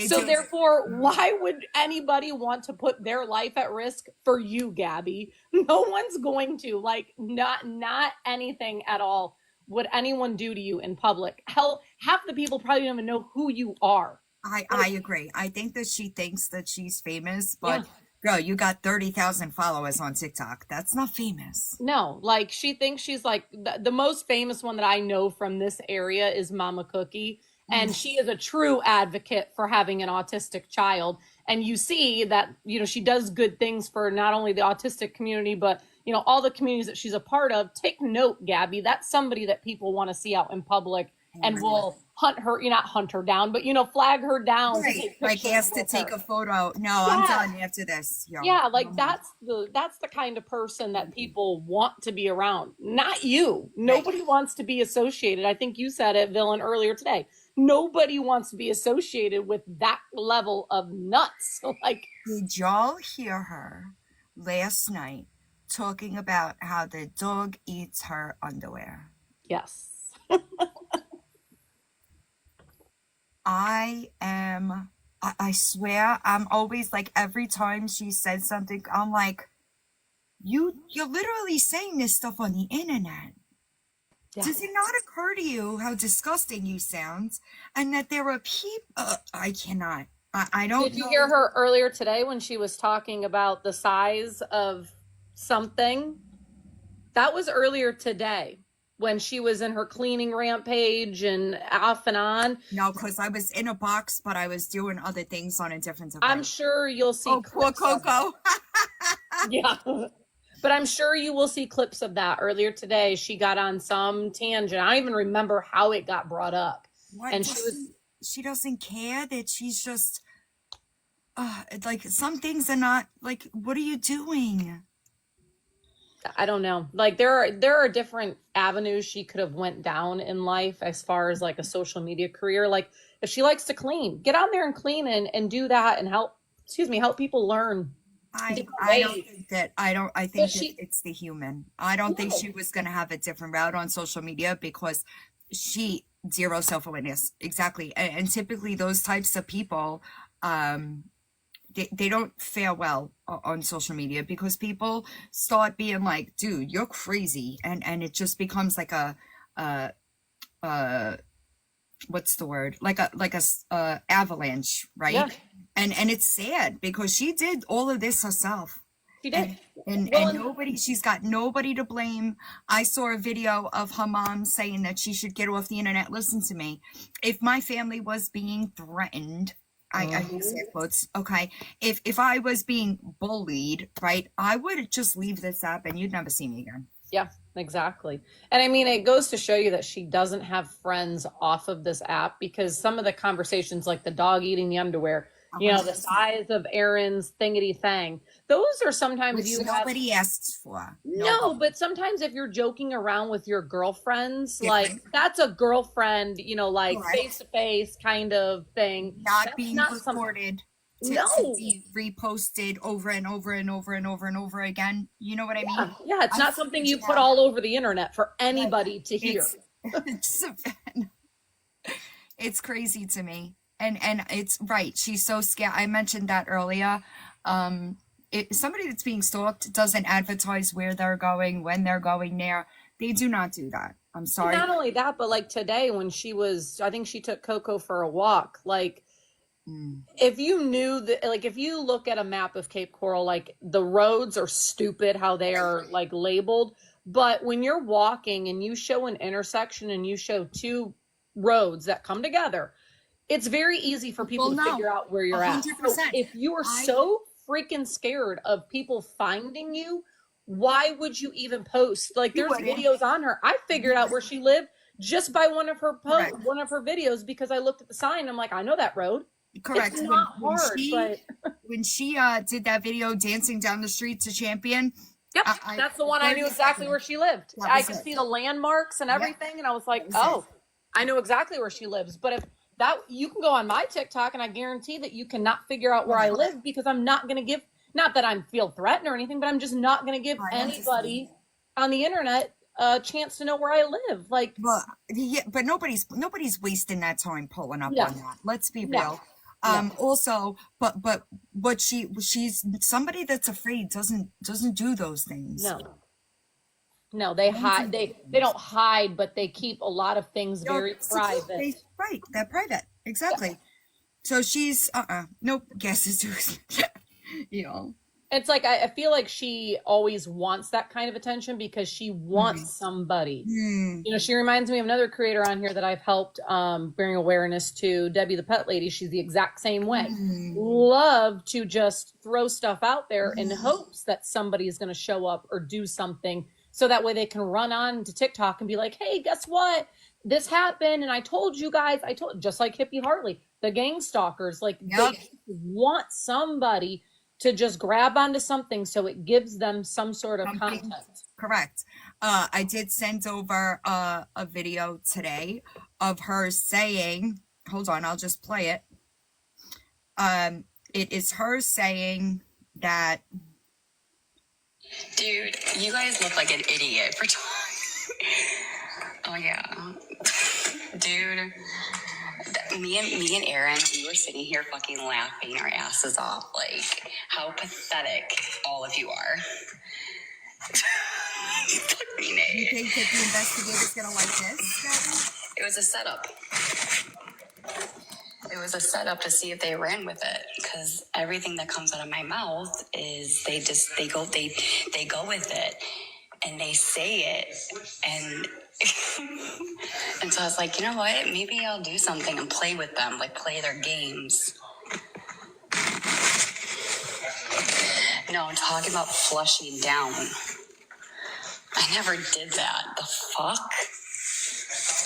[SPEAKER 10] So therefore, why would anybody want to put their life at risk for you, Gabby? No one's going to. Like, not anything at all would anyone do to you in public. Hell, half the people probably don't even know who you are.
[SPEAKER 6] I agree. I think that she thinks that she's famous, but girl, you got 30,000 followers on TikTok. That's not famous.
[SPEAKER 10] No, like she thinks she's like the most famous one that I know from this area is Mama Cookie. And she is a true advocate for having an autistic child. And you see that, she does good things for not only the autistic community, but, all the communities that she's a part of. Take note, Gabby, that's somebody that people want to see out in public and will hunt her, not hunt her down, but, flag her down.
[SPEAKER 6] Right. Like asked to take a photo. No, I'm done after this. Yo.
[SPEAKER 10] Yeah, like that's the kind of person that people want to be around. Not you. Nobody wants to be associated. I think you said it, Villain, earlier today. Nobody wants to be associated with that level of nuts. Like,
[SPEAKER 6] did y'all hear her last night talking about how the dog eats her underwear?
[SPEAKER 10] Yes.
[SPEAKER 6] I swear, I'm always like, every time she says something, I'm like, you're literally saying this stuff on the internet. Yeah. Does it not occur to you how disgusting you sound, and that there are people? I cannot. I don't.
[SPEAKER 10] Did you hear her earlier today when she was talking about the size of something? That was earlier today when she was in her cleaning rampage and off and on.
[SPEAKER 6] No, because I was in a box, but I was doing other things on a different device.
[SPEAKER 10] I'm sure you'll see.
[SPEAKER 6] Oh, poor Coco.
[SPEAKER 10] Yeah. But I'm sure you will see clips of that. Earlier today, she got on some tangent. I don't even remember how it got brought up.
[SPEAKER 6] What? And she doesn't care that she's just, like, some things are not, like, what are you doing?
[SPEAKER 10] I don't know. Like, there are different avenues she could have went down in life as far as, like, a social media career. Like, if she likes to clean, get on there and clean and do that and help people learn.
[SPEAKER 6] I think that it's the human. I don't think she was going to have a different route on social media because zero self-awareness. Exactly. And typically those types of people, they don't fare well on social media because people start being like, dude, you're crazy. And it just becomes like what's the word? Like a avalanche, right? Yeah. And it's sad because she did all of this herself.
[SPEAKER 10] She did.
[SPEAKER 6] And she's got nobody to blame. I saw a video of her mom saying that she should get off the internet. Listen to me. If my family was being threatened, I use air quotes, okay? If I was being bullied, right, I would just leave this app and you'd never see me again.
[SPEAKER 10] Yeah, exactly. And I mean, it goes to show you that she doesn't have friends off of this app because some of the conversations, like the dog eating the underwear, the size of Aaron's thingity thang, those are sometimes
[SPEAKER 6] nobody asks for.
[SPEAKER 10] No, but sometimes if you're joking around with your girlfriends, like that's a girlfriend, like face to face kind of thing.
[SPEAKER 6] Not being recorded. To be reposted over and over and over and over and over again. You know what I mean?
[SPEAKER 10] Yeah, it's not something you put all over the internet for anybody to hear.
[SPEAKER 6] It's crazy to me. And it's right. She's so scared. I mentioned that earlier. Somebody that's being stalked doesn't advertise where they're going, when they're going there. They do not do that. I'm
[SPEAKER 10] And
[SPEAKER 6] sorry.
[SPEAKER 10] not only that, but like today when I think she took Coco for a walk, like if you knew that, like if you look at a map of Cape Coral, like the roads are stupid how they are like labeled, but when you're walking and you show an intersection and you show two roads that come together, it's very easy for people to figure out where you're at.
[SPEAKER 6] 100%.
[SPEAKER 10] So if you are so freaking scared of people finding you, why would you even post? Like there's videos on her. I figured out where she lived just by one of her videos because I looked at the sign. I'm like, I know that road.
[SPEAKER 6] Correct.
[SPEAKER 10] It's not hard, but
[SPEAKER 6] when she did that video dancing down the street to Champion.
[SPEAKER 10] Yep, that's the one I knew exactly where she lived. I could see the landmarks and everything, and I was like, oh, I know exactly where she lives. But if that, you can go on my TikTok, and I guarantee that you cannot figure out where I live because I'm not going to give, not that I feel threatened or anything, but I'm just not going to give anybody on the internet a chance to know where I live. Like,
[SPEAKER 6] but nobody's wasting that time pulling up on that. Let's be real. Also, but she's somebody that's afraid doesn't do those things.
[SPEAKER 10] No, they hide. They don't hide, but they keep a lot of things very private.
[SPEAKER 6] They're private. Exactly. So she's nope. Guess it's you know.
[SPEAKER 10] It's like I feel like she always wants that kind of attention because she wants somebody. You know, she reminds me of another creator on here that I've helped bring awareness to, Debbie the Pet Lady. She's the exact same way. Love to just throw stuff out there in hopes that somebody is going to show up or do something, so that way they can run on to TikTok and be like, hey, guess what? This happened, and I told you guys. Just like Hippie Hartley, the gang stalkers, like they want somebody to just grab onto something so it gives them some sort of content.
[SPEAKER 6] Correct. I did send over a video today of her saying, hold on, I'll just play it. It is her saying that,
[SPEAKER 14] dude, you guys look like an idiot for talking. Oh yeah. Dude. Me and Aaron, we were sitting here fucking laughing our asses off. Like, how pathetic all of you are.
[SPEAKER 6] You think that the investigator's gonna like this, Gabi?
[SPEAKER 14] It was a setup. It was a setup to see if they ran with it, because everything that comes out of my mouth is they go with it, and they say it, and and so I was like, you know what? Maybe I'll do something and play with them, like play their games. No, I'm talking about flushing down. I never did that. The fuck?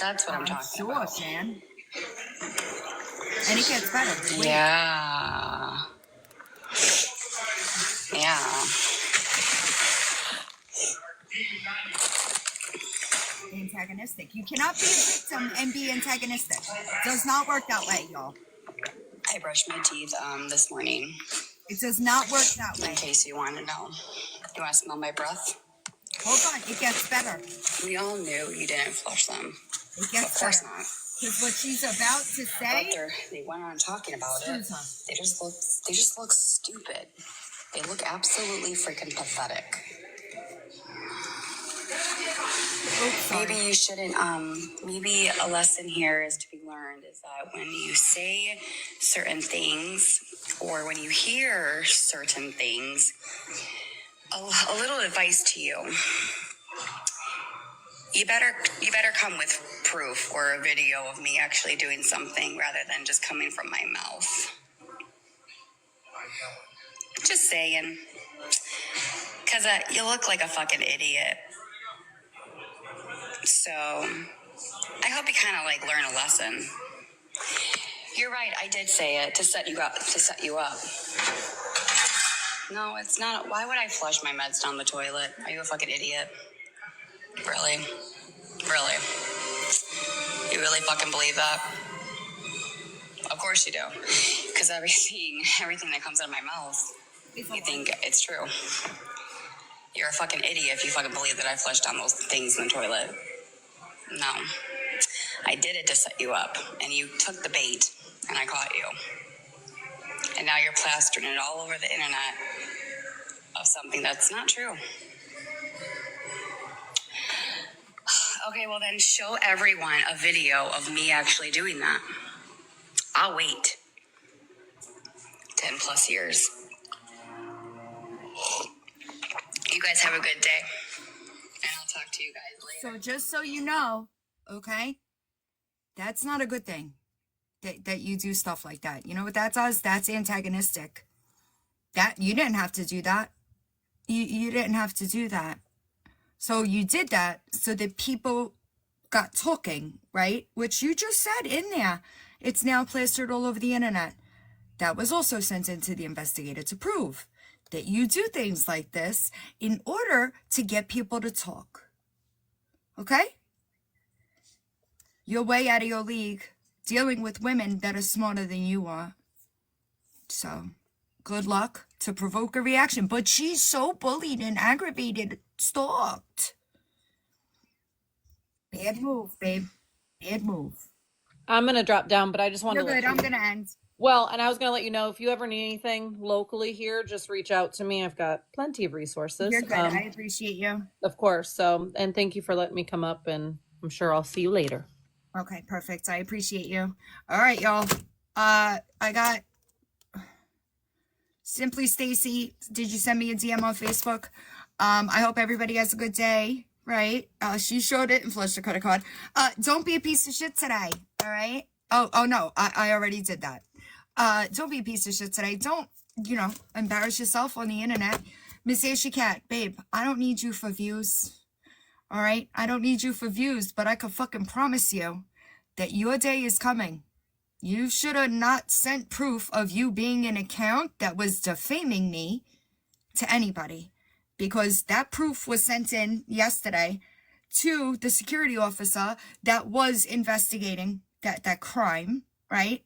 [SPEAKER 14] That's what I'm talking about.
[SPEAKER 6] Man. And it gets better.
[SPEAKER 14] Yeah. Yeah.
[SPEAKER 6] Antagonistic. You cannot be a victim and be antagonistic. Does not work that way, y'all.
[SPEAKER 14] I brushed my teeth this morning.
[SPEAKER 6] It does not work that way.
[SPEAKER 14] In case you want to know. You want to smell my breath?
[SPEAKER 6] Hold on, it gets better.
[SPEAKER 14] We all knew you didn't flush them.
[SPEAKER 6] It gets
[SPEAKER 14] of course
[SPEAKER 6] better.
[SPEAKER 14] Not.
[SPEAKER 6] Because what she's about to say,
[SPEAKER 14] they went on talking about it. They just look stupid. They look absolutely freaking pathetic. Maybe you shouldn't, maybe a lesson here is to be learned is that when you say certain things or when you hear certain things, a little advice to you. You better come with proof or a video of me actually doing something rather than just coming from my mouth. Just saying. Because you look like a fucking idiot. So, I hope you kind of like learn a lesson. You're right, I did say it to set you up. No, it's not. Why would I flush my meds down the toilet? Are you a fucking idiot? Really? Really? You really fucking believe that? Of course you do. Because everything that comes out of my mouth, you think it's true. You're a fucking idiot if you fucking believe that I flushed down those things in the toilet. No. I did it to set you up, and you took the bait. and I caught you. And now you're plastering it all over the internet of something that's not true. Okay, well then show everyone a video of me actually doing that. I'll wait 10 plus years. You guys have a good day. And I'll talk to you guys later.
[SPEAKER 6] So just so you know, okay, that's not a good thing that you do stuff like that. You know what that does? That's antagonistic. That you didn't have to do that. You didn't have to do that. So you did that so that people got talking, right? Which you just said in there. It's now plastered all over the internet. That was also sent into the investigator to prove that you do things like this in order to get people to talk. Okay? You're way out of your league dealing with women that are smarter than you are. So, good luck to provoke a reaction. But she's so bullied and aggravated, stalked. Bad move, babe. Bad move.
[SPEAKER 10] I'm going to drop down, but I just want
[SPEAKER 6] You're
[SPEAKER 10] to
[SPEAKER 6] good.
[SPEAKER 10] let
[SPEAKER 6] I'm
[SPEAKER 10] you
[SPEAKER 6] going to end.
[SPEAKER 10] Well, and I was going to let you know, if you ever need anything locally here, just reach out to me. I've got plenty of resources.
[SPEAKER 6] You're good. I appreciate you.
[SPEAKER 10] Of course. So, and thank you for letting me come up, and I'm sure I'll see you later.
[SPEAKER 6] Okay, perfect. I appreciate you. All right, y'all. I got Simply Stacy. Did you send me a DM on Facebook? I hope everybody has a good day, right? She showed it and flushed a credit card. Don't be a piece of shit today, all right? Oh no, I already did that. Don't be a piece of shit today. Don't, embarrass yourself on the internet. Miss Aisha Cat, babe, I don't need you for views, all right? I don't need you for views, but I can fucking promise you that your day is coming. You should have not sent proof of you being an account that was defaming me to anybody, because that proof was sent in yesterday to the security officer that was investigating that crime, right?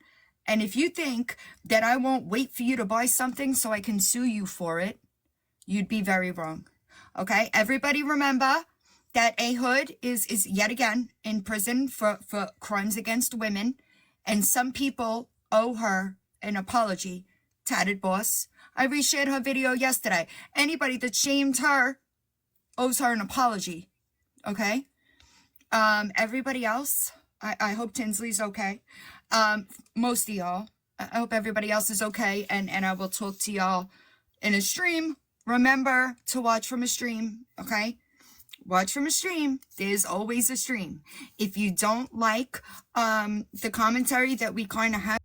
[SPEAKER 6] And if you think that I won't wait for you to buy something so I can sue you for it, you'd be very wrong. Okay? Everybody remember that Ehud is yet again in prison for crimes against women. And some people owe her an apology. Tatted Boss. I reshared her video yesterday. Anybody that shamed her owes her an apology. Okay? Everybody else, I hope Tinsley's okay. Most of y'all, I hope everybody else is okay. And I will talk to y'all in a stream. Remember to watch from a stream, okay? Watch from a stream. There's always a stream. If you don't like the commentary that we kind of have